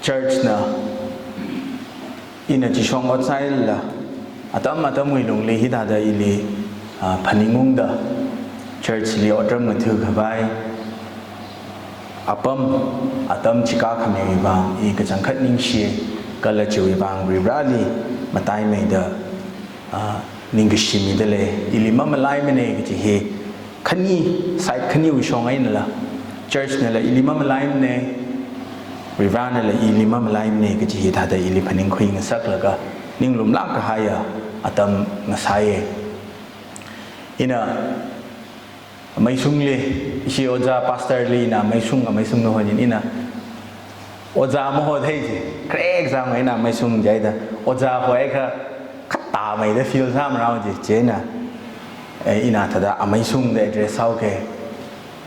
church na ina chi shong outside la atam wi lung li hida da ili phaningung da church li otram ma thu khabai apam atam chika khame ba I ka changkhat ning shi kala chui bang ri rali matai mai da ning shi mi da le ili ma malai me ne ki he khani side khani wi shong ai na la church na la ili ma malai ne Rivana la ili ma malai ne ka chi tha da ili phaning khui nga sak la ka ning lum lak ka haya atam nga sai ina mai sung le shi oja pastor li na mai sung no honin ina oja mo ho thei ji kre exam mai na mai sung jai da oja hoi kha khat ta mai da feel sam rao ji che na ina tha da mai sung de address sau ke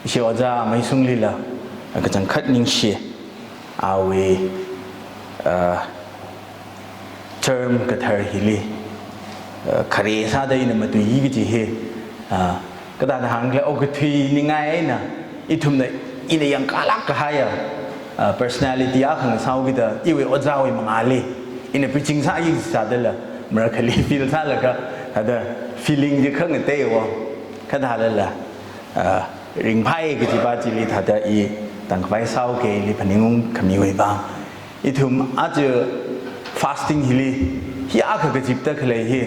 shi oja mai sung li la ka chang khat ning shi awi term ka thar hili khare sa dai na matu yi gi he ka da hang le ok thi ni ngai na I thum na ina yang kalak ka haya personality a khang sau gi da I we oja we mangali ina preaching sa yi sa da la mar khali feel sa la ka da feeling ji khang te wo ka da la ring phai gi ji ba ji li tha da I tang vai sau ke li phaningung khami wei bang I thum a je fasting hili hi a kha jip ta khle hi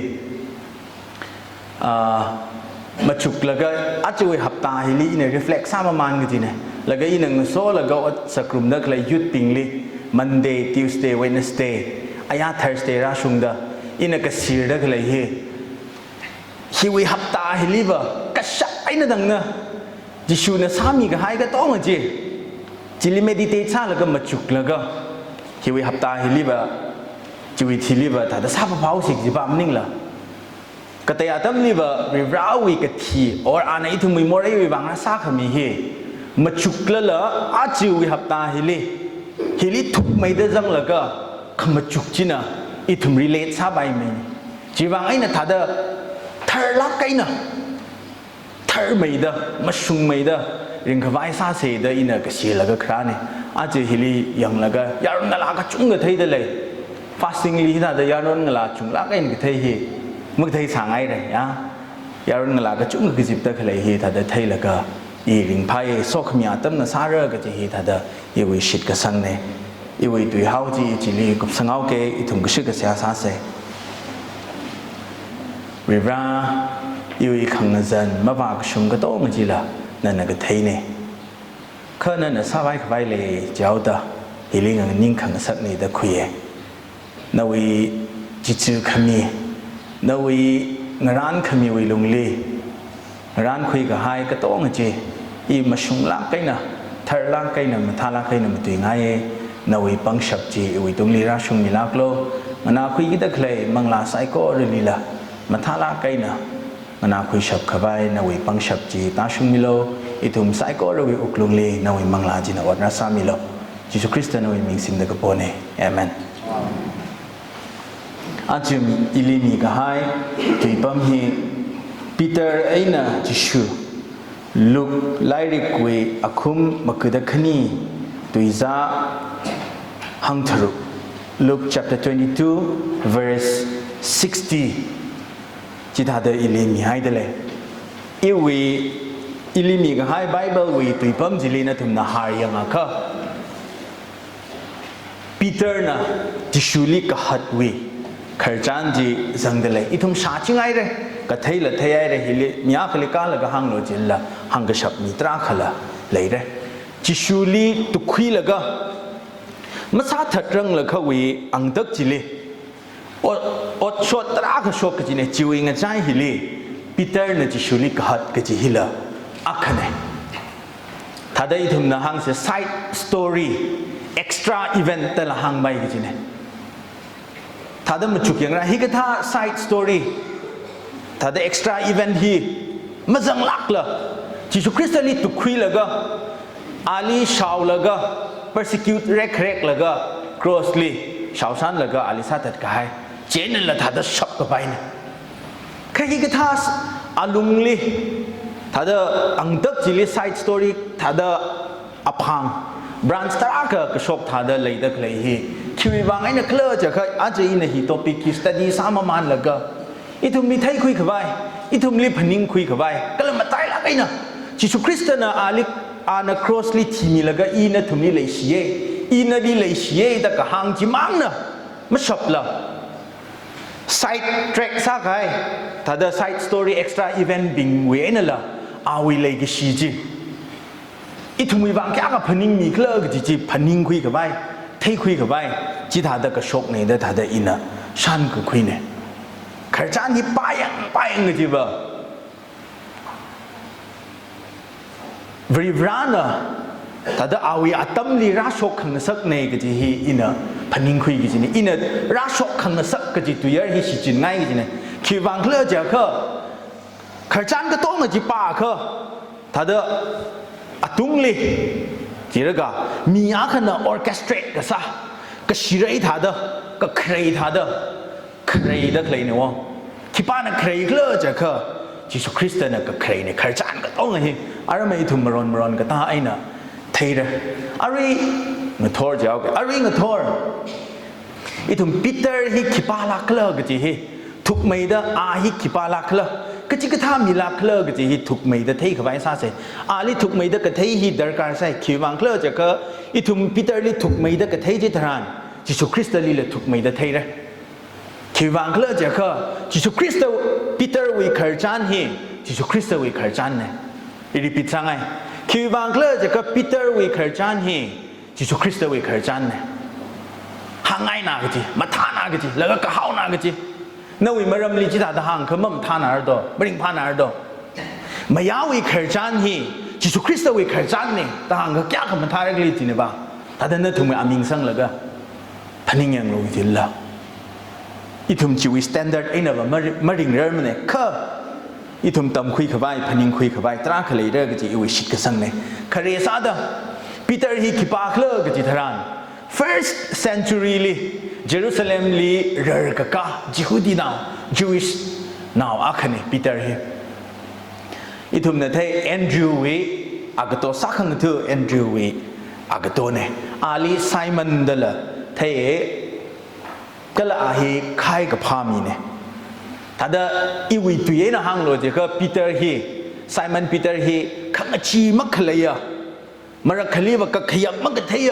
machuk laga a je we hapta hili in reflect sama man gi ne laga in ng so laga sakrum da khle youth ping li Monday Tuesday Wednesday aya Thursday ra shung da in ka sir da khle hi we hapta hili ba ka sha aina dang na jishu na sami ga hai ga tong ji Chili meditate sa laga machuk laga hiwi hapta hiliba chiwi thiliba ta da sapa phau sik ji bam ning la kataya tam liba rawi ka thi or ana I thumui more wi bang sa khami he machuk la a chiwi hapta hili thuk mai da jang laga khamachuk china I thum relate sa bai mai jiwang aina ta da thar la kaina thar mai da mashung mai da ring ka vai sa se da ina ka si laga khra ne a je hili yang laga yarun ngala ka chung ga thei da le fasting li da yarun ngala chung la kain ka thei hi muk thei sangai re ya yarun ngala ka chung ga jip ta khle hi da thei laga I ring phai so khmya tam na sa ra ka je hi da I wi shit ka sang ne I wi tui hau ji ji li kup sangau ke I thum ka shi ka sia sa se ribra I wi khang na zan ma ba ka shung ka to ma ji la na na ga thei ne kha na na sa vai khwai le jiao da hili ngang ning khang sak ni da khuye na wi ji chu khami na wi ngaran khami wi lung li ngaran khui ga hai ka to ng ji I ma shung la kai na thar la kai na ma tha la kai na ma tui ngai na wi pang shap ji wi tung li ra shung mi la klo mana khui gi da khlei mang la sai ko ri li la ma tha la kai na mana khui shap khabai na wi pang shap ji ta shung mi lo I thum sai ko ro wi uklung li na wi mangla ji na wat na sa mi lo Jesus Christ na wi ming sim da ka pone amen achim ilimi ka hai tui pam hi Peter aina jishu Luke lairi kwe akhum makuda khani tuiza hangtharu Luke chapter 22 verse 60 Chithada ilimi haidale Iwi ilimi ga hai Bible wi tuipam jilina thumna haryanga kha Peter na tishuli ka hatwi kharchan ji zangdale ithum shachingai re ka thaila thayai re hili nya khali ka laga hanglo jilla hang shap mitra khala leire tishuli tukhui laga masa thatrang lakha wi angdak jile ot shot tra ka shok ji ne chiwi nga chai hili Peter na tishuli ka hat ka ji hila akhane thadai thum na hang se side story extra event ta la hang bai ji ne thadam chuk yang ra hi ka tha side story thada extra event hi mazang lak la Jesus Christ li tu khui laga ali shaw laga persecute rek laga cross li shawsan laga ali satat ka hai chen la thada shap ka bai na khai ka tha alung li thada angdak jili side story thada aphang branch ตระก็ชอบทาเดเลยได้เลยฮีคิวบางไอ้เนี่ยเคลื่อนจะเคยอาจจะอินฮีtopicที่ study สามมันแล้วก็อีทุมมีไทยคุยกับไปอีทุมรีพนิงคุยกับไปก็เลยมาตายละไอ้น่ะจิสุคริสต์น่ะอาลิอานาครอสลิทีมีแล้วก็อีน่ะทุมนี่เลยเสียอีน่ะดีเลยเสียแต่ก็หางจิมังน่ะไม่ชอบละ side track สักไอ้ถ้าเด side story extra event บิงเวนั่นละอาวิเลยก็ชีจิอีทุมมีบางแค่ก็พนิงมีเคลื่อนก็จีพนิงคุยกับไปไทยคุยกับไปจีถ้าเดก็ชกเนี่ยเดถ้าเดอีน่ะฉันก็คุยเนี่ยขจานที่ป้ายก็จีบ่บริวารน่ะถ้าเดเอาวิอาตัมลีราชกขังสักเนี่ยก็จีฮีอินะพันิงคุยก็จีเนี่ยอินะราชกขังสักก็จีตัวยัยฮีสิจินง่ายก็จีเนี่ยคิดวางเคลื่อนจะเขาขจานก็ต้องก็จีป้าเขาถ้าเดอาตุงลีจีแล้วก็มีอาขณะออร์เคสตรก็ซะก็สิเรย์ถ้าเดก็เครย์ถ้าเดใครได้ใครเนี่ยวะที่ป้าน่ะใครเคลื่อนจะเขายิสุคริสต์น่ะก็ใครเนี่ยใครจานก็ต้องไงอะไรไม่ทุ่มมรอนก็ตาไอ้น่ะเทระอะไรเงาทอร์จะเอาอะไรเงาทอร์อีทุ่มปีเตอร์ฮิคิปาลักเลก็จีฮีทุกไม่ได้อาฮิคิปาลักเลก็จีก็ทำมีลักเลก็จีฮีทุกไม่ได้เทเข้าไปซะเสอาลิทุกไม่ได้ก็เทฮิดาร์การใส่คิววังเคลื่อนจะเขาอีทุ่มปีเตอร์ลิทุกไม่ได้ก็เทจิตรานยิสุคริสต์ลิเลยทุกไม่ได้เทระคิดวางเคลื่อนจะเขายิสุคริสต์ปีเตอร์วิคาร์จันฮียิสุคริสต์วิคาร์จันเนี่ยอีริปิดสังไงคิดวางเคลื่อนจะเขาปีเตอร์วิคาร์จันฮียิสุคริสต์วิคาร์จันเนี่ยห่างไงนักจีมาท่านักจีแล้วก็เขานักจีนั่นวิมารมลิจิตาห่างเขาไม่ท่านาร์ดอบริงพานาร์ดอมายาวิคาร์จันฮียิสุคริสต์วิคาร์จันเนี่ยแต่ห่างเขาแก่เขาไม่ท่าเรื่องลิจิเนี่ยบ้าแต่เดินถึงมืออามิงสังแล้วก็พันยังรู้จิละอีทุ่มชีวิตสแตนดาร์ดไอ้น่ะว่ามาริงเริ่มเนี่ยคืออีทุ่มตำคุยขบายพนิงคุยขบายตราขเลยเรื่องก็จะอีวิชิกสังเนี่ยคาเรซาดาปีเตอร์ฮีคิปาเคลก็จะทราน first century ลีเยรูซาเล็มลีเรื่องก็กะยิวดีนาว Jewish นาวอักเนี่ยปีเตอร์ฮีอีทุ่มเนี่ยเทแอนดรูว์อากาโตสักครั้งเธอแอนดรูว์อากาโตเนี่ยอาลีไซมอนเดลเทก็ละอาฮีใครกับพามีเนี่ยถ้าเดอีวิตุเยนะฮังโลจะก็ปีเตอร์ฮีไซมอนปีเตอร์ฮีขังชีมักเลยอะมารักขลีว่าก็ขยับมักเทีย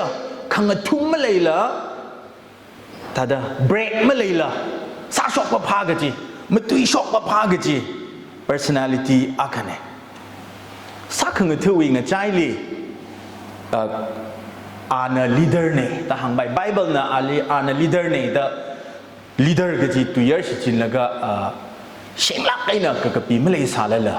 ขังทุ่มมาเลยละถ้าเดเบรกมาเลยละสาชกว่าพากจีมาตุยชกว่าพากจี personality อากันเนี่ยสักขังทุ่งงใจลีอาณา leader เนี่ยแต่หังไบเบิลนะอาณา leader เนี่ยแต่ leader ก็จีตัวยัยสิจินแล้วก็เสียงลักไอ้น่ะก็ปีไม่เลยสาเลยละ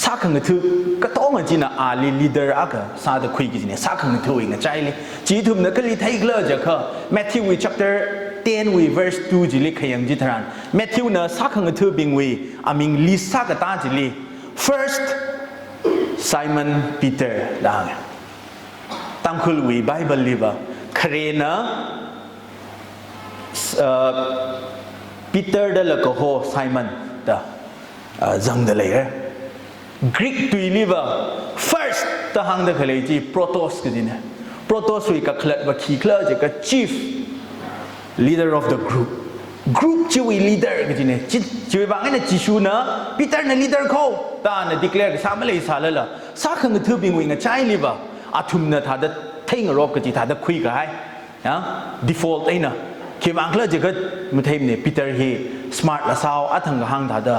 สักครั้งก็ถือก็ต้องจีน่ะอาลี leader อ่ะก็สาดคุยกันเนี่ยสักครั้งก็ถือเองใจเลยจีทุ่มเนี่ยก็ลีไทยก็เลยจะเขา Matthew chapter 10 verse 2จีเลยขยังจีทราน Matthew เนี่ยสักครั้งก็ถือบิงวีอามิงลิซ่าก็ตาจีเลย first Simon Peter ด่างตามคุลวีไบเบิลลีบะคเรนะปีเตอร์เดลก็โฮไซมอนเดจังเดเลยกรีกตุยลีบะ first ตาหังเดขเลยจีโปรโตสก็ดีเนี่ยโปรโตสวีก็เคลื่อนว่าขี้เคลื่อนจะก็ chief leader of the group ชีวิต leader ก็ดีเนี่ยชีวิตบางเนี่ยจีชูนะปีเตอร์เนี่ย leader เขาตาเนี่ย declare ก็สามเลยสาเลยล่ะสักครั้งก็ถือบิงวิงใจลีบะอาทุมเนี่ยถ้าเดเท่งรบก็จีถ้าเดคุยกันให้นะ default ไอ้น่ะคิดว่าอังเลจะก็มันเท่เนี่ยปีเตอร์ฮี smart ละสาวอัฐังก็หังถ้าเด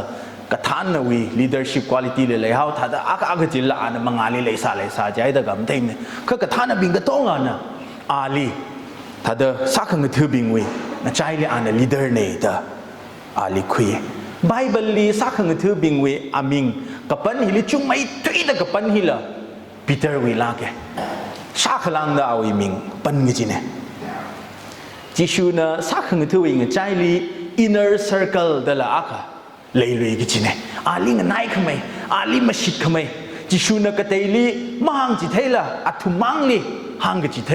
กระทานนะวี leadership quality เลยเขาถ้าเดอักจิละอันมังอาลีเลยสาใจเดก็มันเท่เนี่ยคือกระทานนะบิงก็ต้องอ่ะนะอาลีถ้าเดสักครั้งก็ถือบิงวินะใจเลยอัน leader เนี่ยเดอาลีคุยไบเบิลลีสักครั้งก็ถือบิงวิอามิงกับปันฮิลิจุงไม่ตุยเดกับปันฮิละปีเตอร์วิลาเกชาขลังดาวมิงปันงี้จีเนี่ยจิชูนะสักครั้งที่วิ่งใจลี inner circle เดละอาค่ะเลยงี้จีเนี่ยอาลิงนายขมายอาลิมาชิดขมายจิชูนะกะเตลีมาหังจิเทละอัตุมังลีหังกะจิเท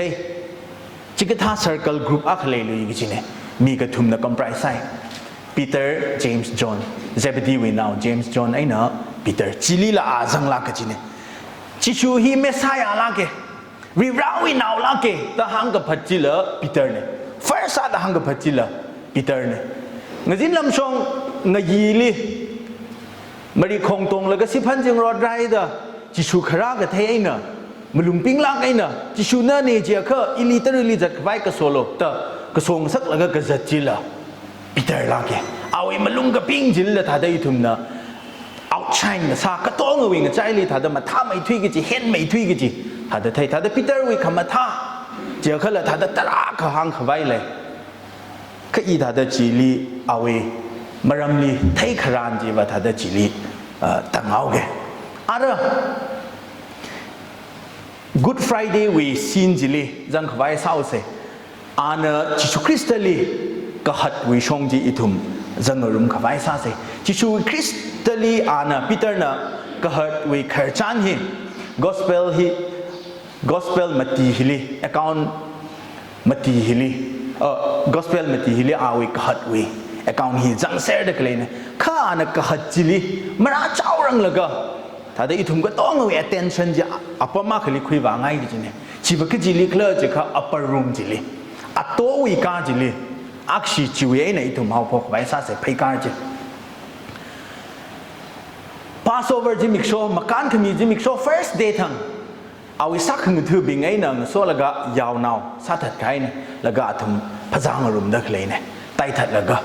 จิกะท่า circle group อาค่ะเลยงี้จีเนี่ยมีกะทุมนะ comprise ปีเตอร์เจมส์จอห์นเซเบดีวินาวเจมส์จอห์นไอ้นะปีเตอร์จิลีละอาจังละกะจีเนี่ยจิชูฮีเมสายาละเก วิราวินาวลาเกตะหังกับพัดจิเลปีเตอร์เนี่ย first ตะหังกับพัดจิเลปีเตอร์เนี่ยงจินลำชงงยีลีมารีคงตรงแล้วก็สิพันจึงรอดไรเด้อจิชูครากับเทไอเนอะมาลุมปิ้งลักไอเนอะจิชูเนเนเจียเคอิลิตรีลิจัดไว้กระโซโลเตอกระทรวงสักแล้วก็กระจัดจิเลปีเตอร์ลาเกเอาไอ้มาลุมกับปิ้งจิเลถ้าได้ทุ่มเนอะเอาใช่เนอะซากระต้องเอาวิ่งใจเลยถ้าได้มาท่าไม่ทุยกันจีเห็นไม่ทุยกันจีถ้าได้ถ้าได้ปีเตอร์วิ่งขมาท่าเจียเคละถ้าได้ตระก็หางขไว้เลยก็อีถ้าได้จิลีเอาไว้มารำลีไทยครานจีว่าถ้าได้จิลีตั้งเอาแกอะไรGood Friday วิสินจิลีจังขวายสาวเสอันจิชูคริสต์ลีก็หัดวิชงจีอิทุมจังรุมขวายสาวเสจิชูคริสต์ลีอันปีเตอร์น่ะก็หัดวิขจานฮี Gospel มาตีฮิลี account มาตีฮิลี Gospel มาตีฮิลีเอาวิก็หัดวิ account ฮีจังเสด็จเลยนะข้าอันก็หัดจิลีมันอาเจ้ารังเลยก็ถ้าได้ทุ่มก็ต้องเอา attention จะอัปปะมาคลิคุยว่าง่ายดีเนี่ยชีวกิจลิเคลจะเขา upper room จิลิอัตโตวิกาจิลิอักษีจิวเอเนี่ยทุ่มเอาพกไว้ซะเสพกาจิ Passover จิมิกโชมาการขมีจิมิกโช first day ทั้งเอาวิสักหนึ่งถือบิงไอ้หนังโซแล้วก็ยาวนาวซาถัดไกเนี่ยแล้วก็ทุ่มพระจางรุมดักเลยเนี่ยไต่ถัดแล้วก็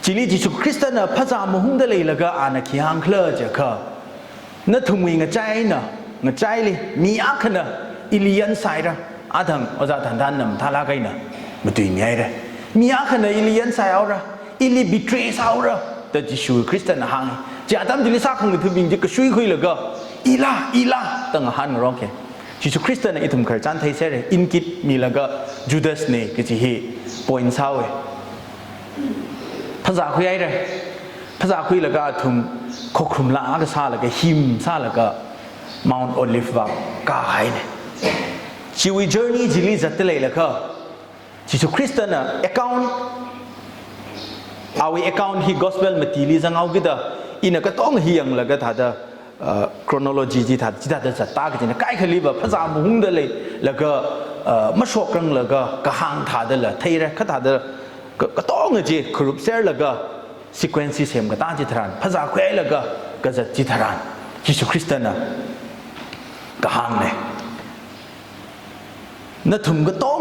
จิลิจิชุคริสต์เนี่ยพระจางมุ่งได้เลยแล้วก็อ่านขี้หางเคลจะเขานั่นทุ่มวิ่งใจเนาะงใจเลยมีอักเนาะอิลียันไซด์อาทังอาจารย์ท่านนำท่าลาไกเนาะมาดูยังไงเลยมีอักเนาะอิลียันไซด์เอาละอิลีบิทรีสเอาละแต่จิชูคริสต์นะฮังจะอาดัมจิลิสักหนึ่งทุ่มวิ่งจะก็ช่วยคุยเลยก็อีลาตั้งหันร้องแค่จิชูคริสต์นะไอ้ทุ่มขจันไทยเสร็จอินกิดมีแล้วก็จูดาสเนี่ยก็จะเฮปอยน์เศร้าเลยภาษาคุยอะไรภาษาคุยแล้วก็ทุ่มขคลุมละก็ซาแล้วก็หิมซาแล้วก็ Mount Olive ว่ากาไห้เนี่ยชีวิต journey จิลิจัดเลยแล้วก็จิชูคริสต์น่ะ account เอาaccount ที่ gospel มาตีลิจังเอากี่เด้ออินก็ต้องเฮียงแล้วก็ถ้าเด้อchronology ที่ถ้าจะจัดตากันเนี่ยใกล้ขลีบภาษามุ่งเด้อเลยแล้วก็มาชกกันแล้วก็กระหังถ้าเด้อละไทยเลยก็ถ้าเด้อก็ต้องจีครุบเซอร์แล้วก็sequence เสมก็ตั้งจิตรานภาษาคุยแล้วก็จะจิตรานยิสุคริสต์น่ะก็ห่างเลยนั่นทุ่มก็ต้อง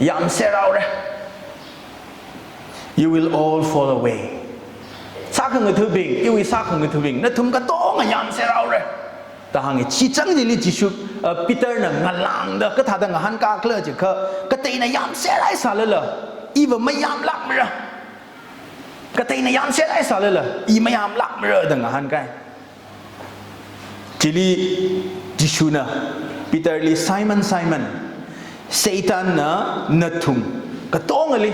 ยามเสราเลย you will all fall away สักหนึ่งทุ่มวิ่งอยู่สักหนึ่งทุ่มวิ่งนั่นทุ่มก็ต้องยามเสราเลยแต่ห่างชี้จังจิลิจิสุปีเตอร์น่ะงานหลังเด้อก็ถ้าตั้งหันกาเคลื่อนจิเขาก็ตีน่ะยามเสราสารเลยล่ะอีว่าไม่ยามหลักมั้ยก็ตีนยามเสียได้สารเลยอีไม่ยามหลักไม่เรื่องดังหันกันจิลีจิชูนะปีเตอร์ลีไซมอนเซตันนะนัททุมก็ต้องเลย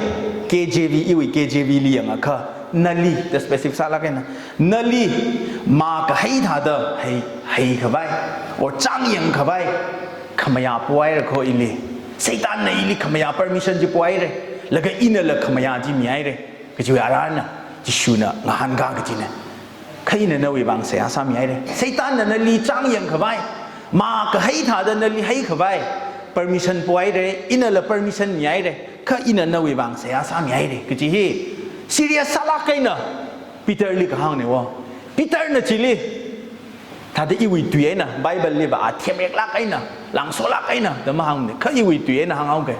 KJV อีวิ KJV เลี้ยงอะค่ะนั่นลีแต่ specific สาระกันนะนั่นลีมาก็ให้ท่าเด้อให้เข้าไปโอ้จังยังเข้าไปขมายาป่วยแล้วก็อีลีเซตันเนี่ยอีลีขมายา permission จะป่วยเลยแล้วก็อินเลยขมายาที่มีไอ้เลยก็จะอะไรนะจิชูนะงานกากจีนะใครเนี่ยนะวิบังเสียสามีไอ้เลยเซตันเนี่ยลีจังยังเข้าไปมาก็ให้ท่าเด้อนั่นลีให้เข้าไป permission ป่วยเลยอินเลย permission มีไอ้เลยก็อินเนี่ยวิบังเสียสามีไอ้เลยก็จะเฮซีเรียสสลักกันนะปีเตอร์ลีก็ห่างเนี่ยวะปีเตอร์เนี่ยจิลีถ้าได้อีวิตุยนะไบเบิลเลยว่าเทียมเอกลักกันนะหลังโซลักกันนะแต่มาห่างเนี่ยก็อีวิตุยนะห่างเอาแก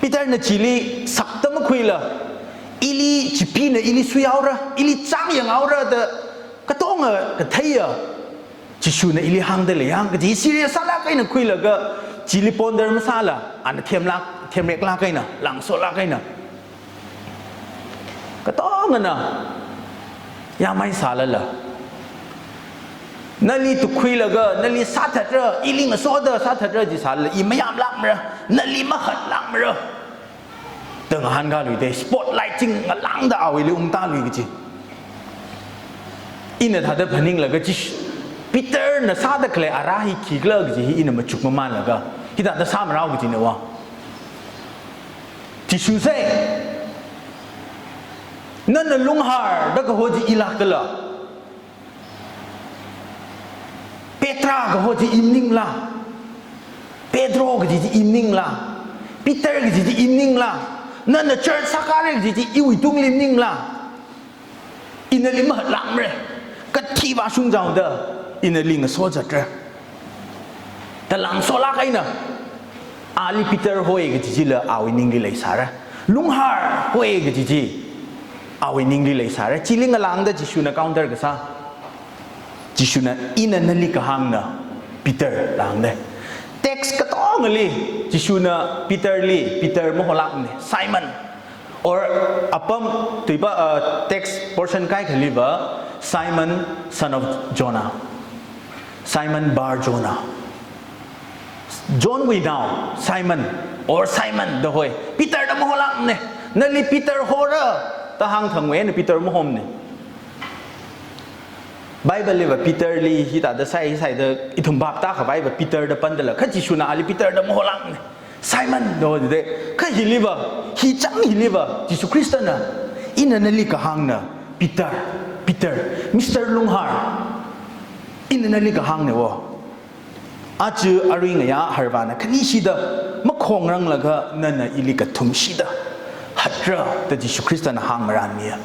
ปีเตอร์เนี่ยจิลีสักตั้งคุยละอิลีจีพีเนี่ยอิลีสุยเอาละอิลีจังยังเอาละแต่ก็ต้องก็เทียจิชูเนี่ยอิลีห่างได้เลยห่างก็ที่ซีเรียสสลักกันนะคุยละก็จิลีปอนเดอร์มาซาละอันเทียมเอกลักกันนะหลังโซลักกันนะก็ต้องนะยังไม่สาละนั่นลีตุคุยแล้วก็นั่นลีสัตว์เจออีลิงก็โซเดอร์สัตว์เจอจีสาละอีไม่ยามลักมั้ยนั่นลีมาหัดลักมั้ยตั้งหันกันเลยเดสปอตไลท์จริงงั้นลังดาวเลยตาเลยก็จริงอินเนี่ยถ้าได้พันนิ่งแล้วก็จีปีเตอร์เนี่ยสัตว์เคลอะไรขี้เกลือก็จริงอินเนี่ยมาจุกมันแล้วก็ที่แต่ถ้าสามเราก็จริงนะวะจีชูเซ่นั่นน่ะลุงฮาร์ดักก็หัวจีอิลักตละเปตราก็หัวจีอิมนิ่งละ Pedro cái gì im níng là Peter cái gì im níng là nên là church sakare cái gì yêu tung im níng là in là lim hết lắm rồi cái thi ba sung giàu đó in là linh số giật rồi ta làm số lá cái nào Ali Peter hoye cái gì là ao in níng lấy sao ra lung har hoye cái gì ao in níng lấy sao ra chỉ linh là lang đó chỉ số na counter cái sao chỉ số na in là nali cái hàng na Peter lang đấy text cái to ngali chỉ số na Peter mo holang này Simon or apam tùy ba text portion cái khali ba Simon son of Jonah Simon bar Jonah John we now Simon or Simon the hoy Peter da mo holang ne nali Peter hora ta hang thang we ne Peter mo hom ne Bible le ba Peter li hi ta da sai da ithum bap ta kha Bible Peter da pan da la kha chi suna ali Peter da mo holang ne Simon do de kha hi li ba hi chang hi li ba Jesus Christ na ina nali ka hang na Peter Mr. Lunghar ina nali ka hang ne wo achu aring ya harwana khani shida makhong rang laga nana ilika thum shida hatra ta Jesus Christ na hang ran mia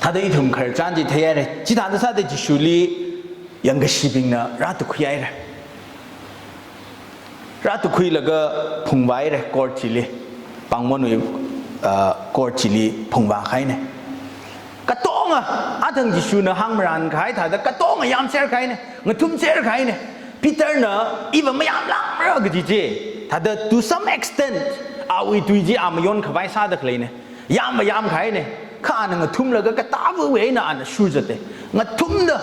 thada I thum khar chan ji thaya re chi ta da sa de Jesus li yang ga shibing na ra tu khuyai re ra tu khui laga phungwai re kor chili pangmon ui kor chili phungwa khai ne katong a thang Jesus na hang ran khai tha da katong yam ser khai ne ngathum ser khai ne Peter na iwa mayam lang ra ga ji je tha da to some extent a wi tu ji amayon khwai sa da khlei ne yam khai ne kha na ngathum la ga ta bu we na an shu jate ngathum da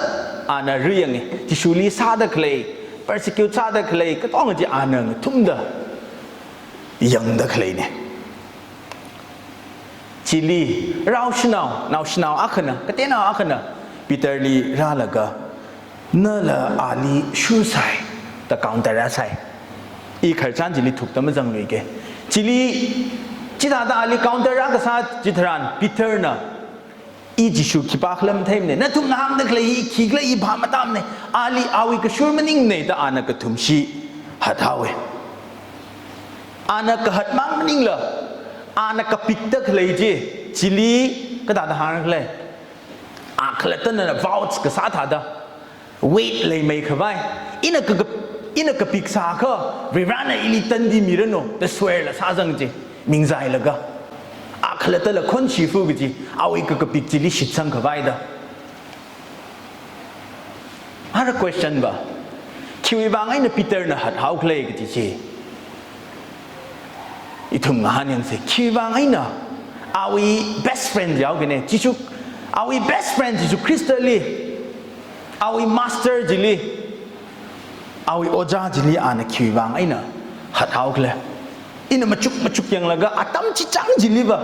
ana riang e Jesus li sa da khlei persecute sa da khlei katong ji ana ngathum da yang da khlei ne Chili rau shnau akhana katena akhana Peter li ra laga na la ali shu sai ta counter ra sai I kharchan jili thuk tam jang lui ke chili chida da ali counter ra ka sa jithran Peter na I Jisu ki pa khlam thaim ne na thum na ham da khlei ki glai bha matam ne ali awi ka shur maning ne da ana ka thum shi hathawe ana ka hat mang maning la ana ka pikta khlei je chili ka da han khlei a khlatan na vouch ka sa tha da wait lei mai khawai ina ka pik sa kha virana ili tan di mirano the swear la sa jang je mingzai laga a khlata la khon chi fu gi ji awi ka pik chili shit sang khawai da har question ba khiwi bang ai na Peter na hat hau khlei gi ji itum han yang se khiwang ai na awi best friend yaw gene jisu awi best friend jisu Christali awi master jili awi oja jili ana khiwang ai na hat hau khle ina machuk yang laga atam chi chang jili ba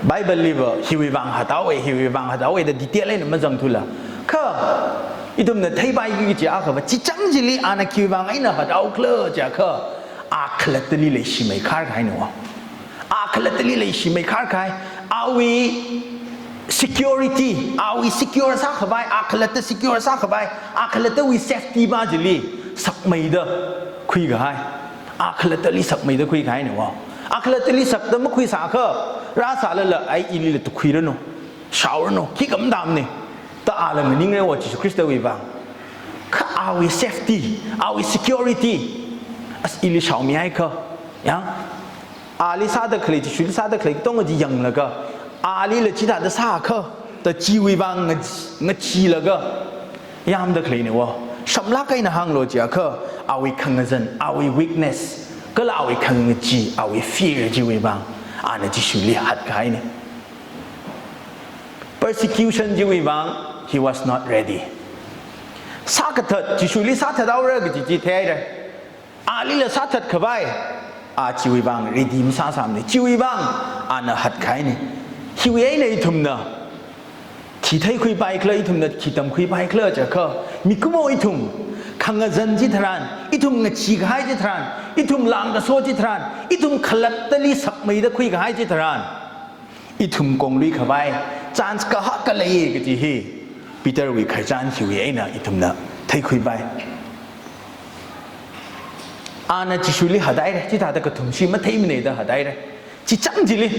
Bible liver hiwi bang hatawe da detail ai na majang thula kha idum na thai bai gi ja kha ba chi chang jili ana khiwang ai na hatau khle ja kha aklatali le shi mai khar khai no aklatali le shi mai khar khai awi security awi secure sa khabai aklat secure sa khabai aklat wi safety ba jili sak mai da khui ga hai aklatali sak mai da khui khai no aklatali sak da ma khui sa kha ra sa la ai ili le tu khui ra no shower no ki kam dam ne ta alam ning ne wa Jesus Christ wi ba kha awi safety awi security as ili shao mi ai kha ya ali sa da khle ji shul sa da khle tong ji yang la ga ali le chi da da sa kha ta ji wi bang nga chi la ga yam da khle ne wa sham la kai na hang lo ji kha awi khang zan awi weakness ka la awi khang ji awi fear ji wi bang ana ji shuli hat kai ne persecution ji wi bang he was not ready sa ka tha ji shuli sa tha daw ra ga ji the ai Ali la sa that khabai a chiwi bang redeem sa sam ne chiwi bang ana hat khai ne chiwi ai nei thum na thi thai khui bai khlai thum na thi tam khui bai khla cha kha mi kumo I thum khanga jan ji thran I thum nga chi gai ji thran I thum lang da so ji thran I thum khalat tali sak mai da khui gai ji thran I thum kong lui khabai chance ka ha ka lai ga ji hi Peter วิขจานคิวเอนะอิทุมนะไทยคุยไปอาณาจิชุลิหาได้เลยที่ท่าตะกระทุ่มชิมมาไทยมันเนี่ยหาได้เลยจิจังจิลิ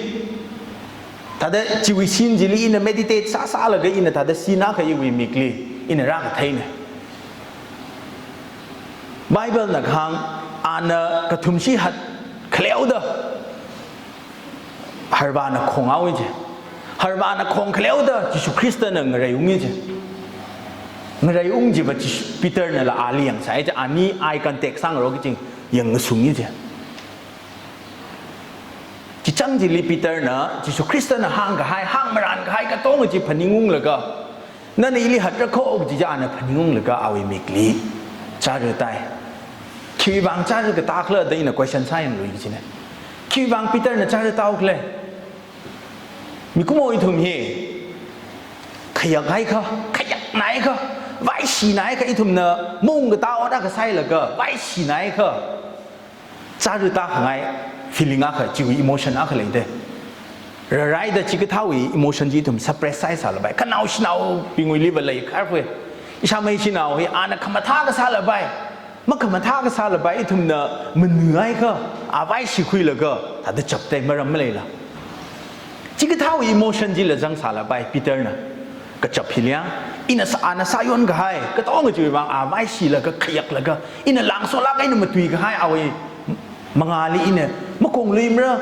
ท่าตะจิวิชินจิลิอินเมดิเทตซาละก็อินท่าตะซีนักยังวิมิกลีอินรักไทยเนี่ยไบเบิลนักฮังอาณากระทุ่มชิหัดเคลียวเด้อฮาร์บานักคงเอาไว้เจ้ฮาร์บานักคงเคลียวเด้อจิชุคริสต์นั่งอะไรอุ้งเจ้งไรอุ้งจีบจิปีเตอร์นั่นละอาลียังใช่จะอันนี้ไอกันเตะสร้างเราจริงยังสูงนี่เจ้จิจังจิลีปีเตอร์นะจิสุคริสต์นะห่างกับห่างมรันกับก็ต้องจิพันนิงุงเลยก็นั่นนี่ลิหัดระโคอกจิจานะพันนิงุงเลยก็เอาไว้มิกลีจ้าเรื่องใต้คิวบางจ้าเรื่องตาเคลื่อนได้ยิน question ใช่ยังรู้จริงๆคิวบางปีเตอร์นะจ้าเรื่องตาเคลื่อนมีกุ้งโอยทุ่มเฮขยักให้เขาขยักไหนเขาไว้สีไหนก็อีทุ่มเนอมุ่งก็ตาอันนั้นก็ใส่เลยก็ไว้สีไหนก็จ้าดูตาหาย feeling อ่ะคือจิว emotion อ่ะคืออะไรเด้อไรเด้อจิกเท่าอี emotion จีทุ่ม suppress ใส่สารไปขนาวชินาวปิงวิลิบเลยครับเว้ยอีชาไม่ชินาวเฮ้ยอ่านคำท่าก็สารไปมันคำท่าก็สารไปอีทุ่มเนอมันเหนื่อยก็อาไว้สีคุยเลยก็ถ้าได้จับเต็มมันไม่เลยล่ะจิกเท่า emotion จีเลยจังสารไปปีเตอร์นะก็จับพิเลียงอินสานสายนก็ให้ก็ต้องก็จะไปวางอาไว้สีแล้วก็ขยักแล้วก็อินหลังโซลักไอ้หนุ่มตุยก็ให้เอาไอ้มังอาลีอินเนี่ยมะกงลีมระ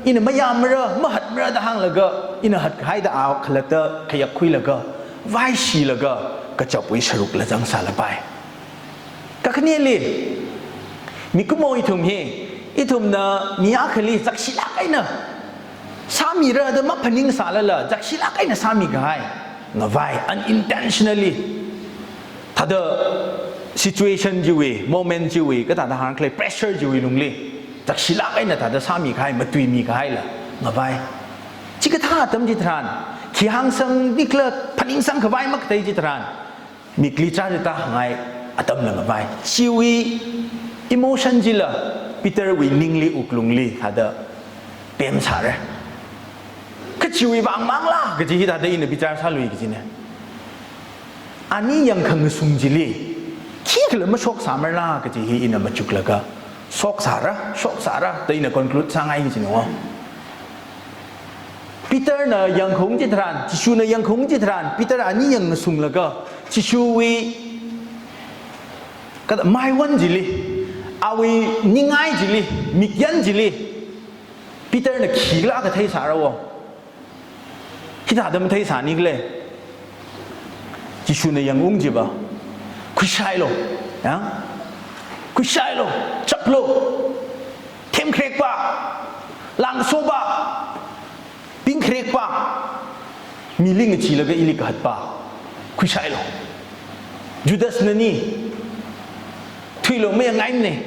อินมายามระมหัดระตะหังแล้วก็อินหัดให้ตะเอาขลักเตอขยักคุยแล้วก็ไว้สีแล้วก็จับไว้สรุปแล้วจังสารไปก็แค่นี้เลยมีกุโมอีทุ่มเฮอีทุ่มเนอมีอาคลีจักชิลักไอ้เนอสามีระเดมาพนิงสารละจักชิลักไอ้เนอสามีก็ให้งไว้ unintentionally ถ้าเด situation จีวี moment จีวีก็ถ้าทหารเคย pressure จีวีลงเลยจากศิลาไอ้เนี่ยถ้าสามีใครมาตุยมีใครล่ะงไว้จิกท่าตั้มจิตรานขี้หางสังดิกเลพันิงสังขวายมักเตยจิตรานมีกลีจ้าจิตาไงอัตมเลยงไว้จีวี emotion จีละปีเตอร์วินิ่งลีอุกลุงลีถ้าเดเต็มสาระก็ชีวิตบางมังล่ะก็จะที่ท่าได้ยินพิจารณาลุยก็จริงเนี่ยอันนี้ยังขังสุงจิลีขี้ก็เลยมาชกสามล่ะก็จะที่อินมาจุกแล้วก็ชกสาระได้ยินคอนคลูดสร้างไอ้ก็จริงวะปีเตอร์เนี่ยยังคงจิตรานจิชูเนี่ยยังคงจิตรานปีเตอร์อันนี้ยังสุงแล้วก็จิชูวีก็ไม่วันจิลีเอาวีนิ่งไงจิลีมิกยันจิลีปีเตอร์เนี่ยขี้ละก็เทสาระวะที่ถ้าเดิมเทสานี่เลยจิชูเนี่ยยังอุ้งจีบะคุยใช่หรอนะคุยใช่หรอจับโลเทมเครกปะลังโซบะปิงเครกปะมีลิงจีแล้วก็อิลิกหัดปะคุยใช่หรอจูดาสนี่ทุยโลไม่ยังไงเนี่ย